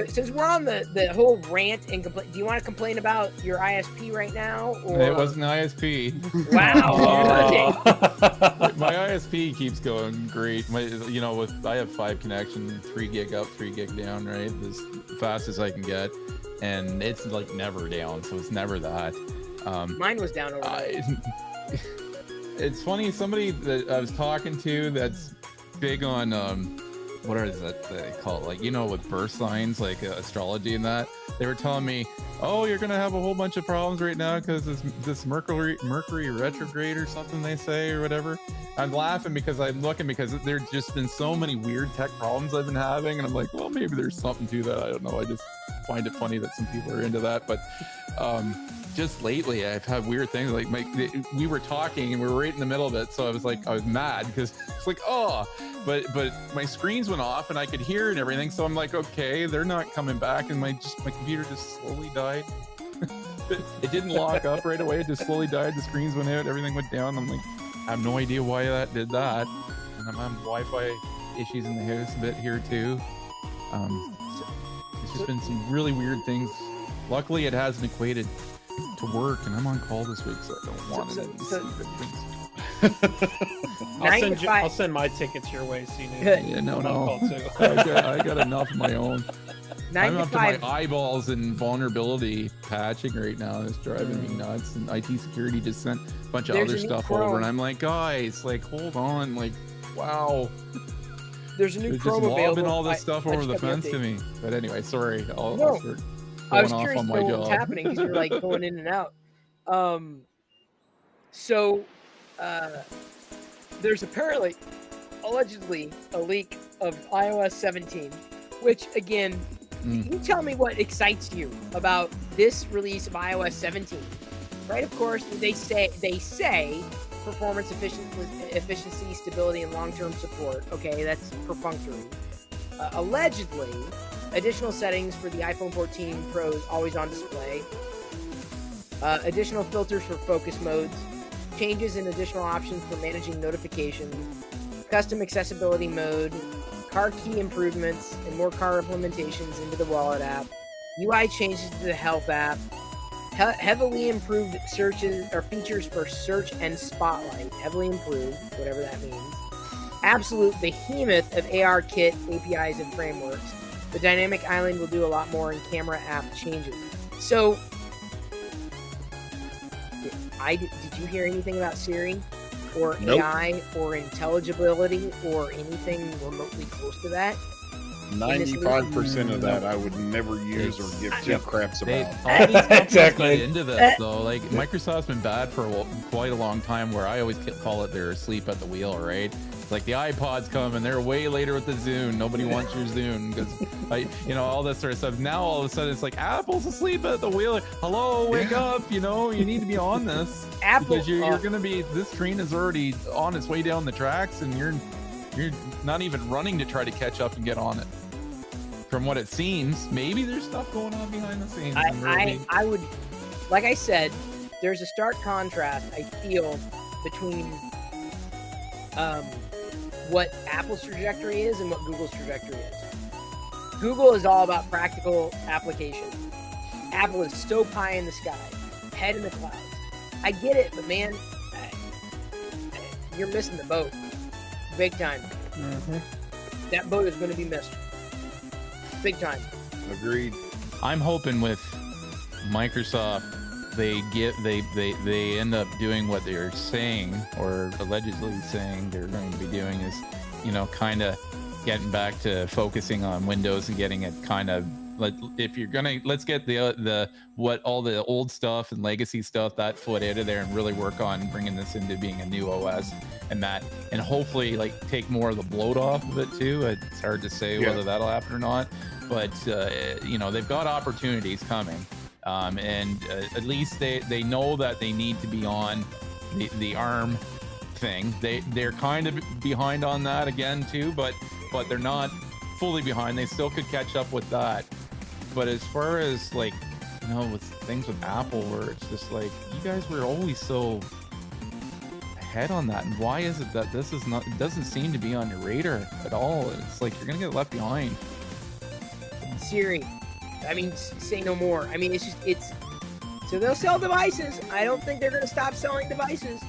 Since we're on the whole rant and complaint, do you want to complain about your ISP right now? Or it wasn't ISP. Wow. My ISP keeps going great. I have 5 connection, 3 gig up, 3 gig down, right? As fast as I can get, and it's like never down, so it's never that. Mine was down overnight. It's funny, somebody that I was talking to that's big on what is that they call it, like, with birth signs, like astrology and that, they were telling me, oh, you're gonna have a whole bunch of problems right now because this Mercury retrograde or something they say or whatever. I'm laughing because I'm looking, because there's just been so many weird tech problems I've been having, and I'm like, well, maybe there's something to that. I don't know, I just find it funny that some people are into that. But just lately I've had weird things, like we were talking and we were right in the middle of it, so I was mad because it's like, but my screens went off and I could hear and everything, so I'm like, okay, they're not coming back, and my computer just slowly died. It didn't lock up right away, it just slowly died, the screens went out, everything went down. I'm like, I have no idea why that did that, and I'm having Wi-Fi issues in the house a bit here too. It's just been some really weird things. Luckily it hasn't equated to work, and I'm on call this week, so I don't want it. I'll send my tickets your way, so you need call too. I got enough of my own. I'm up to my eyeballs in vulnerability patching right now. It's driving me nuts. And IT security just sent a bunch of other stuff over, and I'm like, guys, like, hold on, like, wow. There's a new Chrome available. Just lobbing all this stuff over the fence to me. But anyway, sorry. I was curious to know what was happening because you're like going in and out. There's apparently, allegedly, a leak of iOS 17, which, again, you tell me what excites you about this release of iOS 17, right? Of course, they say performance, efficiency, stability, and long-term support. Okay, that's perfunctory. Allegedly, additional settings for the iPhone 14 Pro's always-on display. Additional filters for focus modes. Changes and additional options for managing notifications. Custom accessibility mode. Car key improvements and more car implementations into the Wallet app. UI changes to the Health app. Heavily improved searches or features for search and spotlight. Heavily improved, whatever that means. Absolute behemoth of ARKit APIs and frameworks. The dynamic island will do a lot more in camera app changes. So, did you hear anything about Siri or AI or intelligibility or anything remotely close to that? 95% of that I would never use or give two craps They, about. all these companies Exactly. get into this though. Like Microsoft's been bad for quite a long time. Where I always call it they're asleep at the wheel, right? It's like the iPods come and they're way later with the Zune. Nobody wants your Zune because, all this sort of stuff. Now all of a sudden it's like Apple's asleep at the wheel. Hello, wake up! You need to be on this. Apple, because you're gonna be. This train is already on its way down the tracks, and you're not even running to try to catch up and get on it. From what it seems, maybe there's stuff going on behind the scenes. I would, like I said, there's a stark contrast I feel between what Apple's trajectory is and what Google's trajectory is. Google is all about practical application. Apple is so pie in the sky, head in the clouds. I get it, but man, you're missing the boat, big time. Mm-hmm. That boat is going to be missed, big time. Agreed. I'm hoping with Microsoft, they end up doing what they're saying or allegedly saying they're going to be doing is, kind of getting back to focusing on Windows and getting it kind of. If you're gonna, let's get all the old stuff and legacy stuff, that foot out of there and really work on bringing this into being a new OS and hopefully take more of the bloat off of it too. It's hard to say whether that'll happen or not, but they've got opportunities coming, and at least they know that they need to be on the ARM thing. They're kind of behind on that again too, but they're not fully behind. They still could catch up with that. But as far as with things with Apple, where it's just like, you guys were always so ahead on that, and why is it that this is not? It doesn't seem to be on your radar at all. It's like you're gonna get left behind. Siri, say no more. So they'll sell devices. I don't think they're gonna stop selling devices.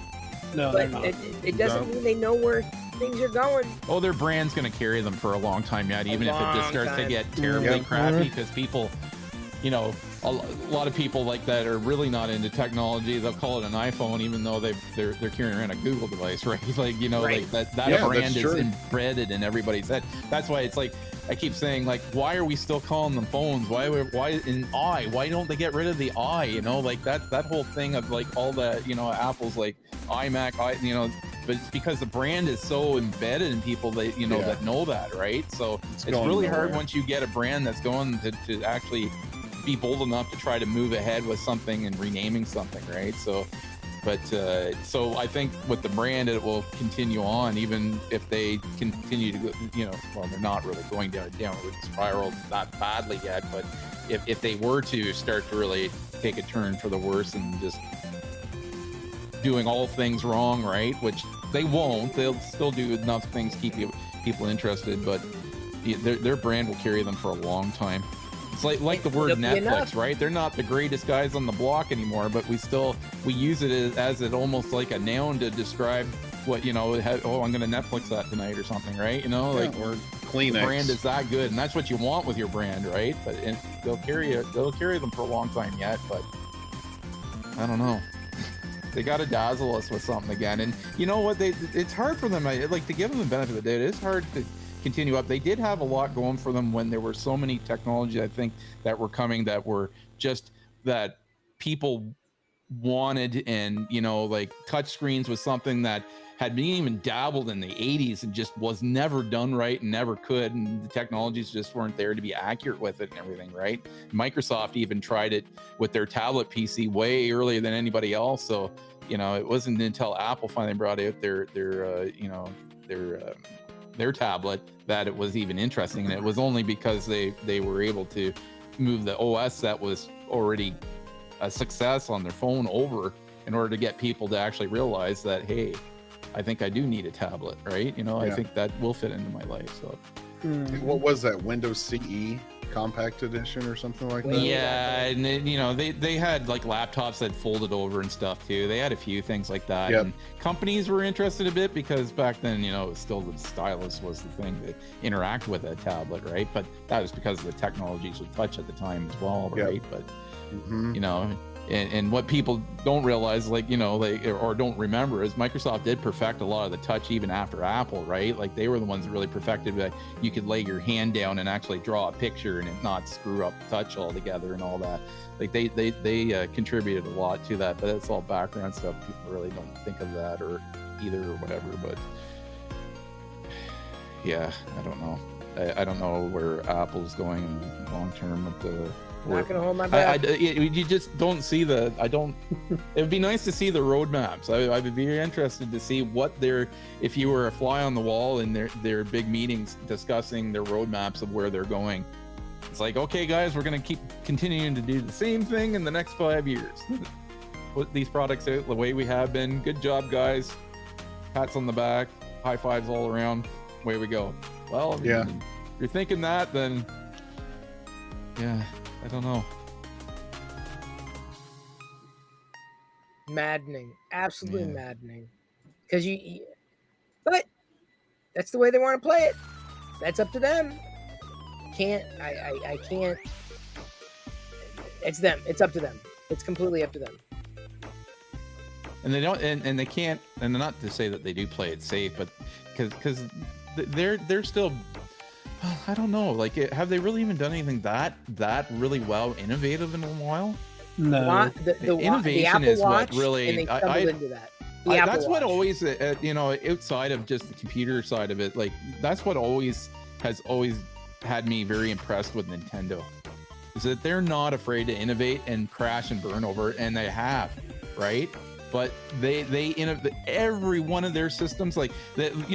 No, but they're not. It doesn't mean they know where things are going. Oh, their brand's going to carry them for a long time yet, even if it just starts to get terribly crappy, because people, a lot of people like that are really not into technology. They'll call it an iPhone, even though they're carrying around a Google device, right? That brand is embedded in everybody's head. That's why it's like, I keep saying, why are we still calling them phones? Why don't they get rid of the I? That whole thing of all the, Apple's iMac, but it's because the brand is so embedded in people that that know that, right? So it's really hard once you get a brand that's going to actually be bold enough to try to move ahead with something and renaming something, right? So I think with the brand, it will continue on, even if they continue to go, they're not really going down a downward spiral that badly yet, but if they were to start to really take a turn for the worse and just doing all things wrong, right? Which they won't. They'll still do enough things to keep people interested, but their brand will carry them for a long time. It's like the word Netflix, right? They're not the greatest guys on the block anymore, but we use it as it almost like a noun to describe what, I'm going to Netflix that tonight or something, right? Or Kleenex. The brand is that good, and that's what you want with your brand, right? But they'll carry them for a long time yet, but I don't know. They got to dazzle us with something again. And you know what? It's hard for them. To give them the benefit of the doubt, it's hard to continue up. They did have a lot going for them when there were so many technologies, I think, that were coming that were just that people wanted. And, touch screens was something that had been even dabbled in the 80s and just was never done right and never could. And the technologies just weren't there to be accurate with it and everything, right? Microsoft even tried it with their tablet PC way earlier than anybody else. So, it wasn't until Apple finally brought out their tablet that it was even interesting. And it was only because they were able to move the OS that was already a success on their phone over in order to get people to actually realize that, hey, I think I do need a tablet, right? I think that will fit into my life. So, what was that? Windows CE Compact Edition or something like that? Yeah, and they had laptops that folded over and stuff too. They had a few things like that. Yep. And companies were interested a bit because back then, it was still the stylus was the thing that interact with a tablet, right? But that was because of the technologies with touch at the time as well, right? Yep. But And what people don't realize, like, you know, like, or don't remember, is Microsoft did perfect a lot of the touch even after Apple, right? Like they were the ones that really perfected that you could lay your hand down and actually draw a picture and it not screw up touch altogether and all that. Like they contributed a lot to that, but it's all background stuff. People really don't think of that or either or whatever. But yeah, I don't know. I don't know where Apple's going long term with the. Not gonna hold my breath. You just don't see the. I don't. It would be nice to see the roadmaps. I would be very interested to see what if you were a fly on the wall in their big meetings discussing their roadmaps of where they're going. It's like, okay, guys, we're gonna keep continuing to do the same thing in the next 5 years. Put these products out the way we have been. Good job, guys. Pats on the back, high fives all around. Away we go. Well, yeah. If you're thinking that, then yeah. I don't know. Maddening, absolutely maddening. Because but that's the way they want to play it. That's up to them. I can't. It's them. It's up to them. It's completely up to them. And they don't, and they can't. And not to say that they do play it safe, but because they're still. I don't know. Like, have they really even done anything that really well, innovative in a while? No. The innovation is what really. And they stumbled into that. That's what always, you know, outside of just the computer side of it, like that's what has always had me very impressed with Nintendo, is that they're not afraid to innovate and crash and burn over it, and they have, right? But they innovate every one of their systems, like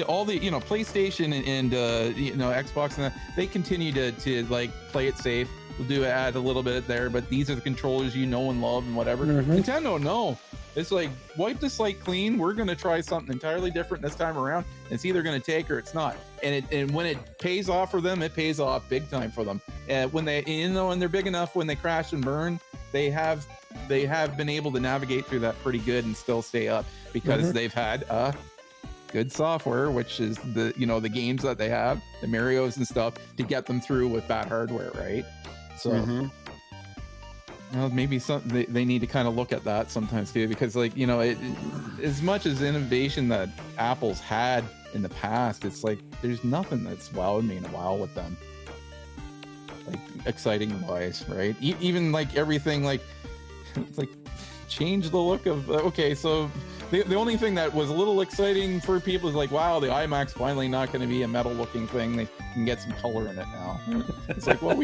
all the PlayStation and Xbox, and that, they continue to like play it safe. We'll add a little bit there, but these are the controllers you know and love and whatever. Nintendo, no, it's like wipe the slate clean. We're gonna try something entirely different this time around. It's either gonna take or it's not. And when it pays off for them, it pays off big time for them. When they and they're big enough, when they crash and burn, they have been able to navigate through that pretty good and still stay up because they've had good software, which is the games that they have, the Marios and stuff, to get them through with bad hardware, right? So maybe they need to kind of look at that sometimes too, because as much as innovation that Apple's had in the past, it's like there's nothing that's wowed me in a while with them, like exciting wise, right? Even like everything, like change the look of so the only thing that was a little exciting for people is like, wow, the iMac's finally not going to be a metal looking thing. They can get some color in it now. It's like, well,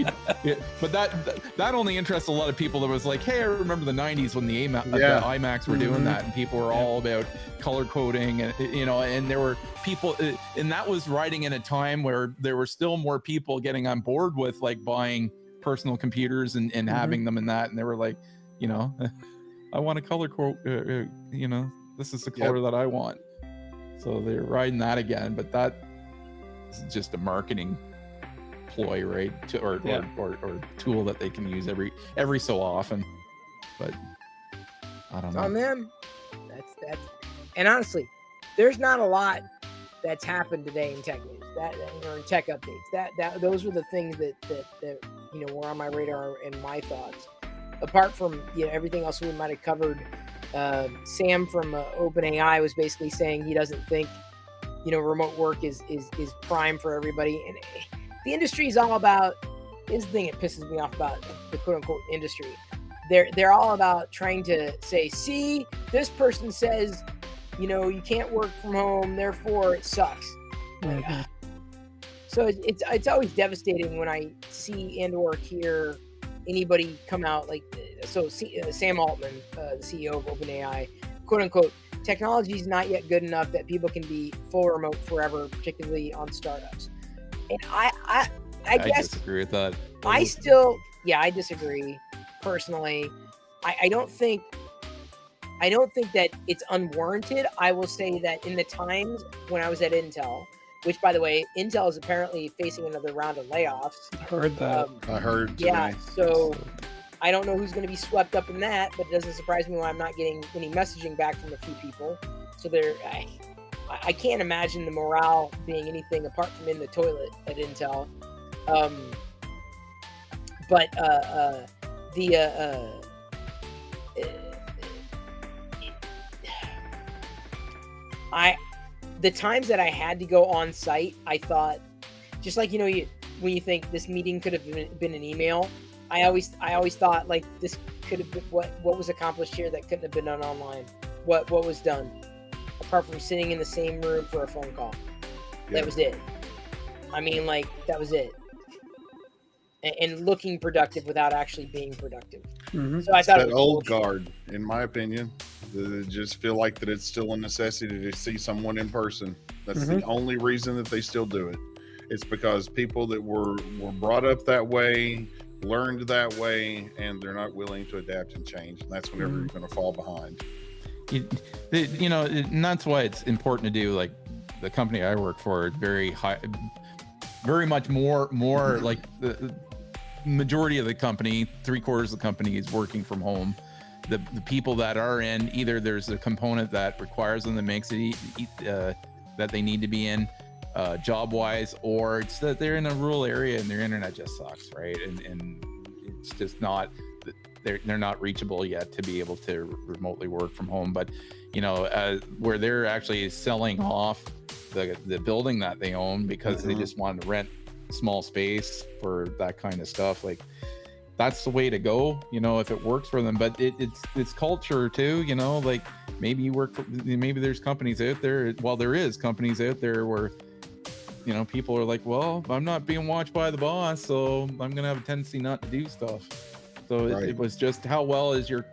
but that only interests a lot of people that was like, hey, I remember the 90s when the iMacs were doing that, and people were all about color coding, and and there were people, and that was riding in a time where there were still more people getting on board with like buying personal computers and having them in that, and they were like, I want a color code, this is the color that I want. So they're riding that again, but that is just a marketing ploy, right? Or tool that they can use every so often. But I don't know. On them. That's and honestly, there's not a lot that's happened today in tech news or in tech updates. Those were the things that were on my radar and my thoughts. Apart from everything else we might have covered, Sam from OpenAI was basically saying he doesn't think remote work is prime for everybody, and the industry is all about. Is the thing that pisses me off about the quote unquote industry. They're all about trying to say, see, this person says you can't work from home, therefore it sucks. So it's always devastating when I see and or hear anybody come out like Sam Altman, the CEO of OpenAI, quote unquote, technology is not yet good enough that people can be full remote forever, particularly on startups. And I guess disagree with that. I disagree personally. I don't think that it's unwarranted. I will say that in the times when I was at Intel, which, by the way, Intel is apparently facing another round of layoffs. I heard that. I heard today. Yeah, so I don't know who's going to be swept up in that, but it doesn't surprise me when I'm not getting any messaging back from a few people. So I can't imagine the morale being anything apart from in the toilet at Intel. the times that I had to go on site, I thought, just like, when you think this meeting could have been an email, I always thought like this could have been what was accomplished here that couldn't have been done online. What was done apart from sitting in the same room for a phone call. Yeah. That was it. I mean, like, that was it. And looking productive without actually being productive. Mm-hmm. So I thought that old guard, in my opinion, just feel like that it's still a necessity to see someone in person. That's the only reason that they still do it. It's because people that were brought up that way, learned that way, and they're not willing to adapt and change. And that's whenever you're going to fall behind. And that's why it's important to do, like, the company I work for is very much more like the majority of the company, 3/4 of the company is working from home. The people that are in, either there's a component that requires them that makes it that they need to be in job wise, or it's that they're in a rural area and their internet just sucks, right? And it's just not, they're not reachable yet to be able to remotely work from home. But where they're actually selling off the building that they own because they just wanted to rent small space for that kind of stuff, like, that's the way to go, if it works for them. But it's culture too, like, maybe maybe there's companies out there, there is companies out there where people are like, well, I'm not being watched by the boss, so I'm gonna have a tendency not to do stuff. So it was just how well is your,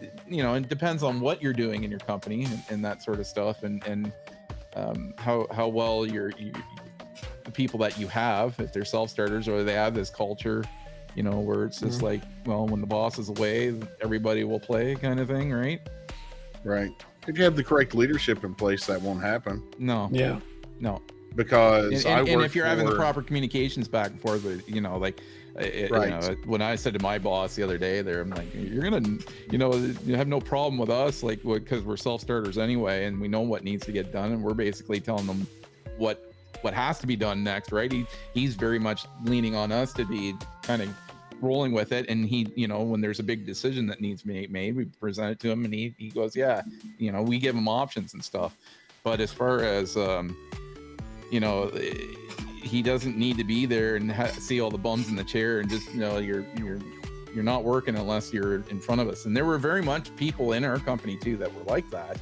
it depends on what you're doing in your company and that sort of stuff, and how well the people that you have, if they're self-starters or they have this culture, where it's just like, well, when the boss is away, everybody will play kind of thing, right? Right. If you have the correct leadership in place, that won't happen. No. Yeah. No. Because and if you're having the proper communications back and forth with, when I said to my boss the other day there, I'm like, you're gonna, you have no problem with us, like, because we're self-starters anyway, and we know what needs to get done, and we're basically telling them what has to be done next, right? He's very much leaning on us to be kind of rolling with it, and he, when there's a big decision that needs to be made, we present it to him, and he goes, yeah, we give him options and stuff. But as far as he doesn't need to be there and see all the bums in the chair and just, you're not working unless you're in front of us. And there were very much people in our company too that were like that,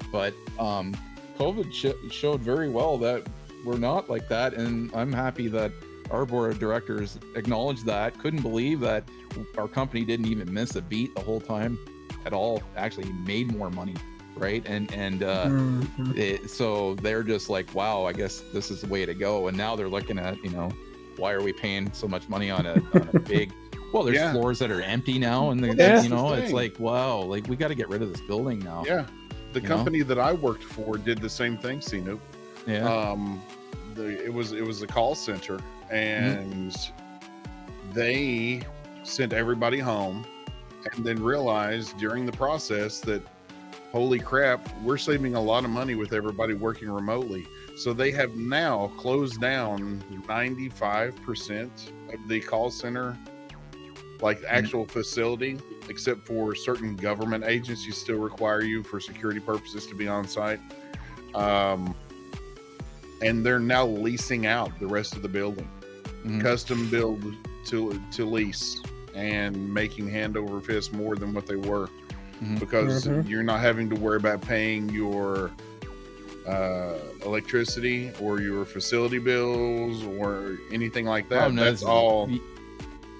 but COVID showed very well that we're not like that. And I'm happy that our board of directors acknowledged that, couldn't believe that our company didn't even miss a beat the whole time at all, actually made more money, right? So they're just like, wow, I guess this is the way to go. And now they're looking at, why are we paying so much money on a big, well, there's floors that are empty now, and it's like, wow, like, we got to get rid of this building now. Yeah, the company that I worked for did the same thing, Sinoop. Yeah. It was a call center, and they sent everybody home, and then realized during the process that, holy crap, we're saving a lot of money with everybody working remotely. So they have now closed down 95% of the call center, like actual facility, except for certain government agencies still require you for security purposes to be on site. And they're now leasing out the rest of the building, custom build to lease, and making hand over fist more than what they were. Because you're not having to worry about paying your electricity or your facility bills or anything like that. Oh, no, that's all.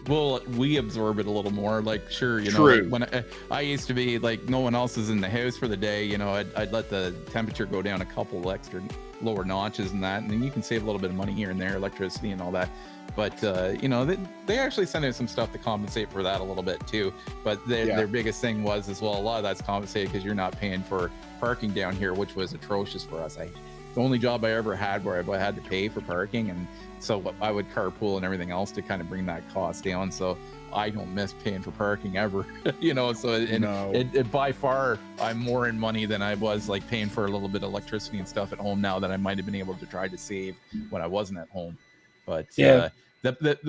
Well, we absorb it a little more. Like, sure, True. Like when I used to be like, no one else is in the house for the day, I'd let the temperature go down a couple extra lower notches and that, and then you can save a little bit of money here and there, electricity and all that. But they actually sent in some stuff to compensate for that a little bit too. But their biggest thing was, as well, a lot of that's compensated because you're not paying for parking down here, which was atrocious for us. The only job I ever had where I had to pay for parking, and so I would carpool and everything else to kind of bring that cost down. So I don't miss paying for parking ever, So by far, I'm more in money than I was like paying for a little bit of electricity and stuff at home now that I might have been able to try to save when I wasn't at home. But Yeah.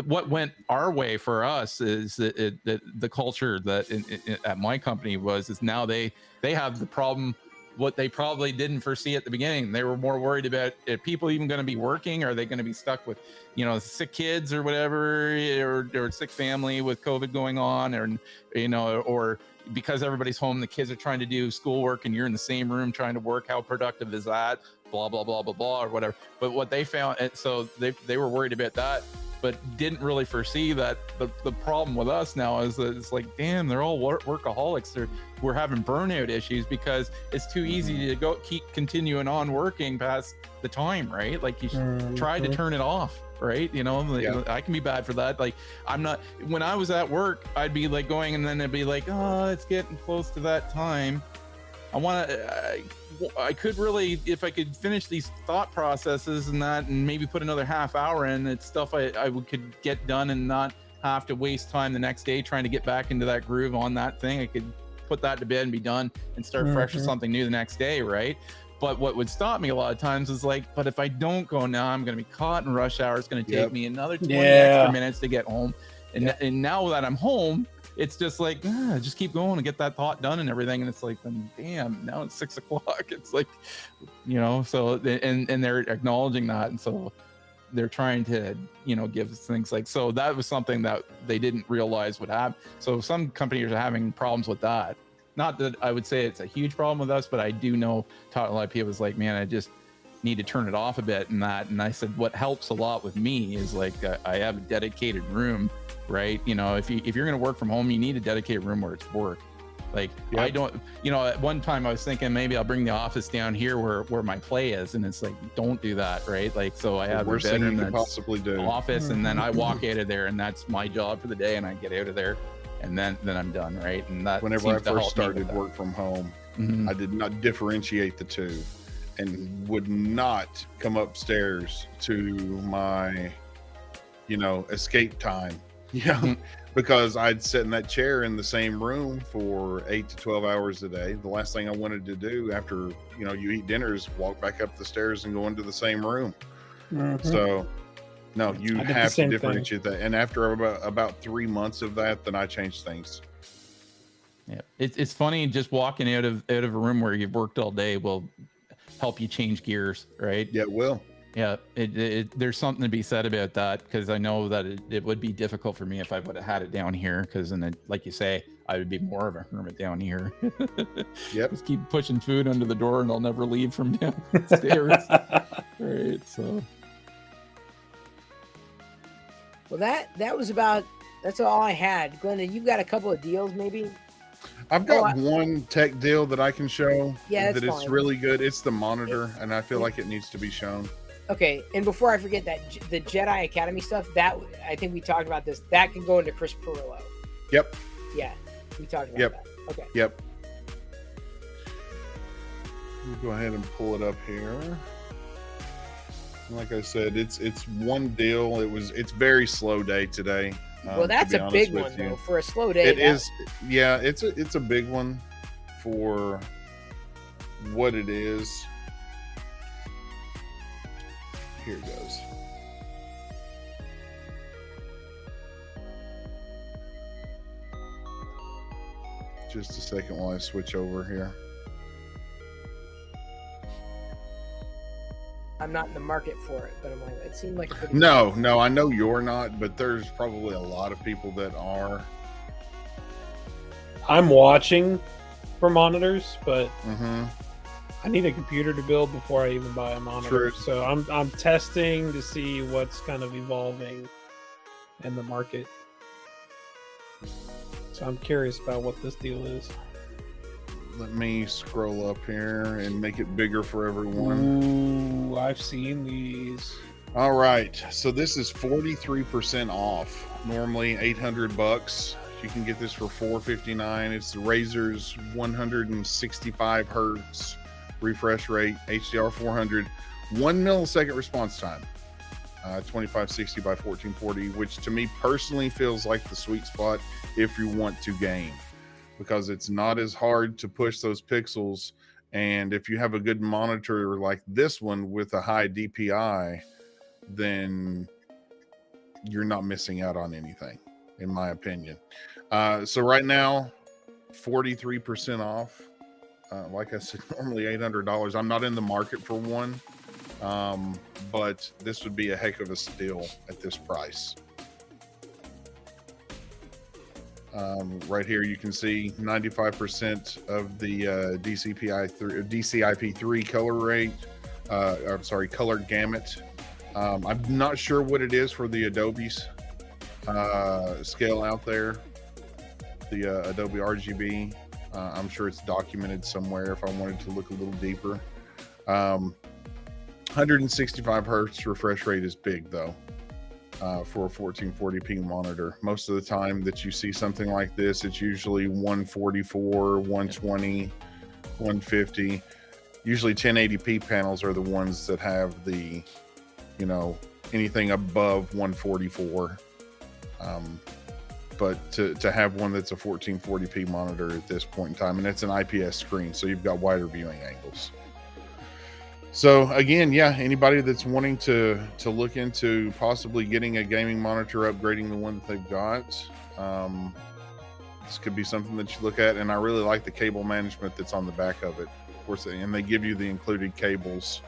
what went our way for us is the culture that at my company is now they have the problem. What they probably didn't foresee at the beginning, they were more worried about, are people even going to be working? Are they going to be stuck with, sick kids or whatever, or sick family with COVID going on, or because everybody's home, the kids are trying to do schoolwork and you're in the same room trying to work. How productive is that? Blah, blah, blah, blah, blah, or whatever. But what they found, and so they were worried about that, but didn't really foresee that the problem with us now is that it's like, damn, they're all workaholics. We're having burnout issues because it's too easy to keep continuing on working past the time, right? Like you try to turn it off, right? I can be bad for that. Like when I was at work, I'd be like going, and then it'd be like, oh, it's getting close to that time. I could really, if I could finish these thought processes and maybe put another half hour in, it's stuff I could get done and not have to waste time the next day trying to get back into that groove on that thing. I could put that to bed and be done and start fresh with something new the next day, right? But what would stop me a lot of times is like, but if I don't go now, I'm going to be caught in rush hour. It's going to take me another 20 extra minutes to get home. And now that I'm home, it's just like, just keep going and get that thought done and everything. And it's like, then damn, now it's 6 o'clock. It's like, so, and they're acknowledging that. And so they're trying to, give things like, so that was something that they didn't realize would happen. So some companies are having problems with that. Not that I would say it's a huge problem with us, but I do know taught a lot of people was like, man, I just need to turn it off a bit and that. And I said, what helps a lot with me is like, I have a dedicated room, right? If you're going to work from home, you need a dedicated room where it's work. Like I don't, at one time I was thinking maybe I'll bring the office down here where my play is. And it's like, don't do that. Right. Like, so I have a bedroom that's possibly do. Office and then I walk out of there and that's my job for the day and I get out of there and then I'm done. Right. And that whenever I first started work from home, I did not differentiate the two and would not come upstairs to my, escape time. Because I'd sit in that chair in the same room for 8 to 12 hours a day. The last thing I wanted to do after, you eat dinner is walk back up the stairs and go into the same room. So, no, you have to differentiate that. And after about 3 months of that, then I changed things. Yeah, it's funny. Just walking out of a room where you've worked all day will help you change gears, right? Yeah, it will. Yeah, there's something to be said about that because I know that it would be difficult for me if I would have had it down here because then, like you say, I would be more of a hermit down here. Yep. Just keep pushing food under the door and I'll never leave from downstairs. Right, so. Well, that's all I had. Glenda, you've got a couple of deals maybe? I've got one tech deal that I can show that it's really good. It's the monitor, and I feel like it needs to be shown. Okay, and before I forget that, the Jedi Academy stuff, that I think we talked about this. That can go into Chris Pirillo. Yep. Yeah, we talked about that. Okay. Yep. We'll go ahead and pull it up here. Like I said, it's one deal. It's very slow day today. Well, that's a big one though for a slow day. It is. Yeah, it's a big one for what it is. Here it goes. Just a second while I switch over here. I'm not in the market for it, but I'm like, it seemed like a pretty No, I know you're not, but there's probably a lot of people that are. I'm watching for monitors, but I need a computer to build before I even buy a monitor. True. So I'm testing to see what's kind of evolving in the market. So I'm curious about what this deal is. Let me scroll up here and make it bigger for everyone. Ooh, I've seen these. All right, so this is 43% off. Normally $800. You can get this for $459. It's the Razer's 165 hertz refresh rate, HDR 400, 1 millisecond response time, 2560 by 1440, which to me personally feels like the sweet spot if you want to game, because it's not as hard to push those pixels. And if you have a good monitor like this one with a high DPI, then you're not missing out on anything, in my opinion. So right now, 43% off. Like I said, normally $800. I'm not in the market for one, but this would be a heck of a steal at this price. Right here, you can see 95% of the DCI-P3 color rate. I'm sorry, color gamut. I'm not sure what it is for the Adobe's scale out there. The Adobe RGB. I'm sure it's documented somewhere if I wanted to look a little deeper. 165 hertz refresh rate is big though. For a 1440p monitor. Most of the time that you see something like this, it's usually 144, 120, 150. Usually 1080p panels are the ones that have the, you know, anything above 144. But to have one that's a 1440p monitor at this point in time, and it's an IPS screen, so you've got wider viewing angles. So again, yeah, anybody that's wanting to look into possibly getting a gaming monitor, upgrading the one that they've got, this could be something that you look at. And I really like the cable management that's on the back of it, of course, and they give you the included cables.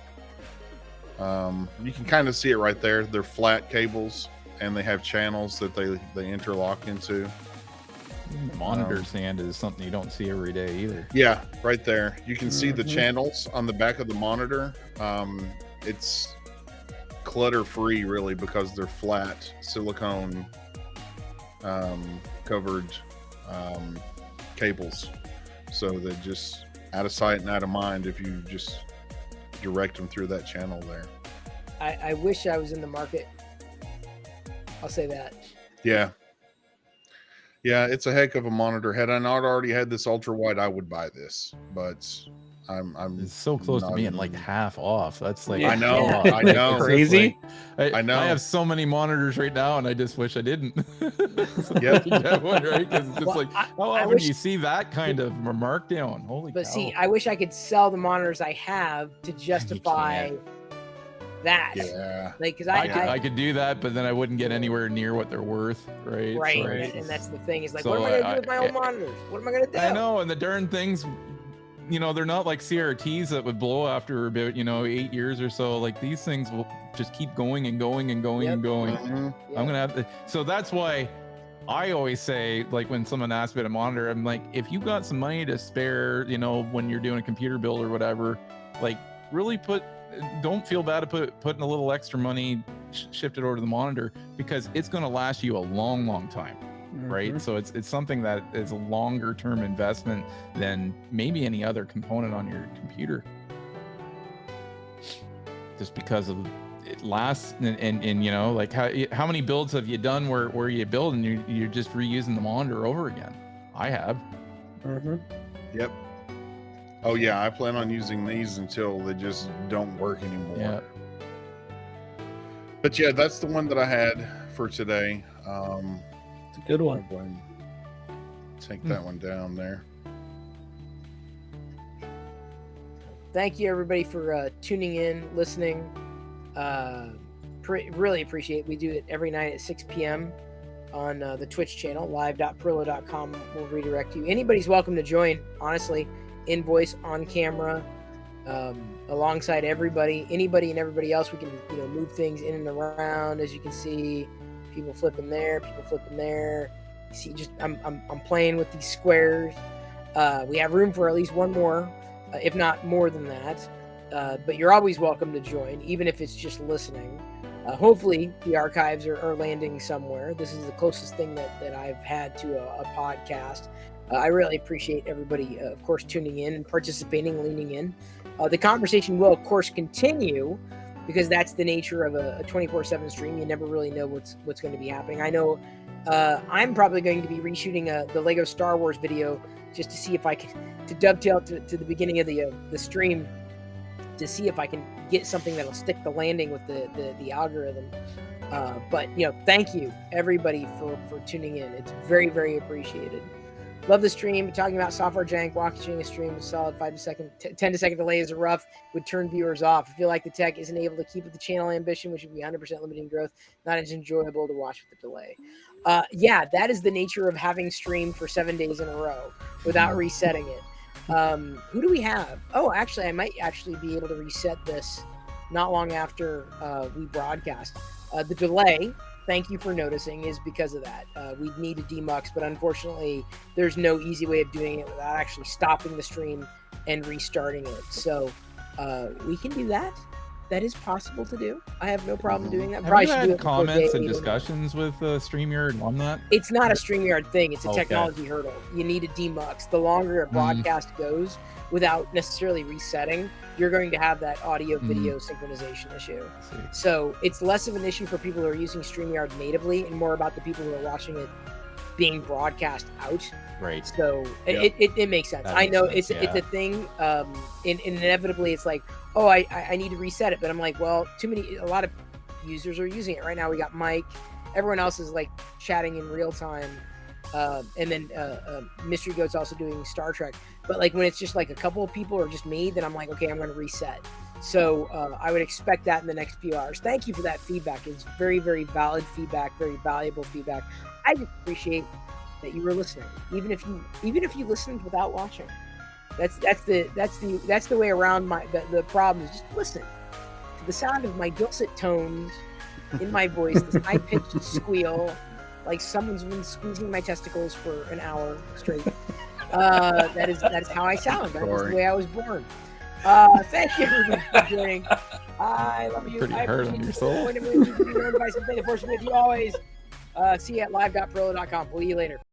You can kind of see it right there. They're flat cables, and they have channels that they interlock into. The monitor stand is something you don't see every day either. Yeah, right there. You can see the channels on the back of the monitor. It's clutter-free, really, because they're flat, silicone covered cables. So they're just out of sight and out of mind if you just direct them through that channel there. I wish I was in the market. I'll say that. Yeah. Yeah, it's a heck of a monitor. Had I not already had this ultra wide, I would buy this. But I'm it's so close to being like half off. That's like, I know, Yeah. I know, Crazy. Like, I know. I have so many monitors right now, and I just wish I didn't. Yep. Get one, right? Because it's just Well, like, how I often wish- do you see that kind of markdown? Holy But cow. see, I wish I could sell the monitors I have to justify that. Yeah. Like, because I could do that, but then I wouldn't get anywhere near what they're worth, right? right, So and, it's and that's the thing. Is like, so what am I gonna do with my own monitors? What am I gonna do? I know, and the darn things, you know, they're not like CRTs that would blow after about, 8 years or so. Like these things will just keep going and going and going and going. Mhm. Yeah. I'm gonna have to. So that's why I always say, like, when someone asks about a monitor, I'm like, if you got some money to spare, when you're doing a computer build or whatever, like, really don't feel bad to putting a little extra money, shift it over to the monitor, because it's going to last you a long, long time. Right. So it's something that is a longer term investment than maybe any other component on your computer, just because of it lasts. And like how many builds have you done where you build and you're just reusing the monitor over again? I have. Yep. Oh yeah, I plan on using these until they just don't work anymore. Yeah. But yeah, that's the one that I had for today. It's a good I'll one. go ahead and take that one down there. Thank you everybody for tuning in, listening. Really appreciate it. We do it every night at 6 p.m. on the Twitch channel, live.pirillo.com. We'll redirect you. Anybody's welcome to join, honestly. In voice, on camera, alongside everybody, anybody and everybody else. We can move things in and around. As you can see, people flipping there, people flipping there. You see, just I'm playing with these squares. We have room for at least one more, if not more than that. But you're always welcome to join, even if it's just listening. Hopefully the archives are landing somewhere. This is the closest thing that I've had to a podcast. I really appreciate everybody, of course, tuning in and participating, leaning in. The conversation will, of course, continue, because that's the nature of a 24/7 stream. You never really know what's going to be happening. I know I'm probably going to be reshooting the Lego Star Wars video just to see if I can, to dovetail to the beginning of the stream, to see if I can get something that'll stick the landing with the algorithm. But thank you everybody for tuning in. It's very, very appreciated. Love the stream. Talking about software jank, watching a stream with solid 10 to second delays are rough, would turn viewers off. I feel like the tech isn't able to keep with the channel ambition, which would be 100% limiting growth, not as enjoyable to watch with the delay. Yeah, that is the nature of having streamed for 7 days in a row without resetting it. Who do we have? Oh, actually, I might actually be able to reset this not long after we broadcast. The delay, thank you for noticing, is because of that. We need a demux, but unfortunately, there's no easy way of doing it without actually stopping the stream and restarting it. So we can do that. That is possible to do. I have no problem doing that. Have you had comments and discussions with StreamYard on that? It's not a StreamYard thing. It's a technology hurdle. You need a demux. The longer a broadcast goes without necessarily resetting, you're going to have that audio-video synchronization issue. So it's less of an issue for people who are using StreamYard natively and more about the people who are watching it being broadcast out. Right. So it makes sense. I know it's a thing. Inevitably, it's like, oh, I need to reset it. But I'm like, well, a lot of users are using it right now. We got Mike. Everyone else is like chatting in real time. And then Mystery Goat's also doing Star Trek. But like when it's just like a couple of people or just me, then I'm like, okay, I'm going to reset. So I would expect that in the next few hours. Thank you for that feedback. It's very, very valid feedback, very valuable feedback. I just appreciate that you were listening, even if you listened without watching. That's the way around the problem is just listen to the sound of my dulcet tones in my voice, this high-pitched squeal, like someone's been squeezing my testicles for an hour straight. That is how I sound. That is the way I was born. Thank you everybody for joining. I love you. Pretty hard on your soul. Unfortunately, with you always. See you at live.pirillo.com. We'll see you later.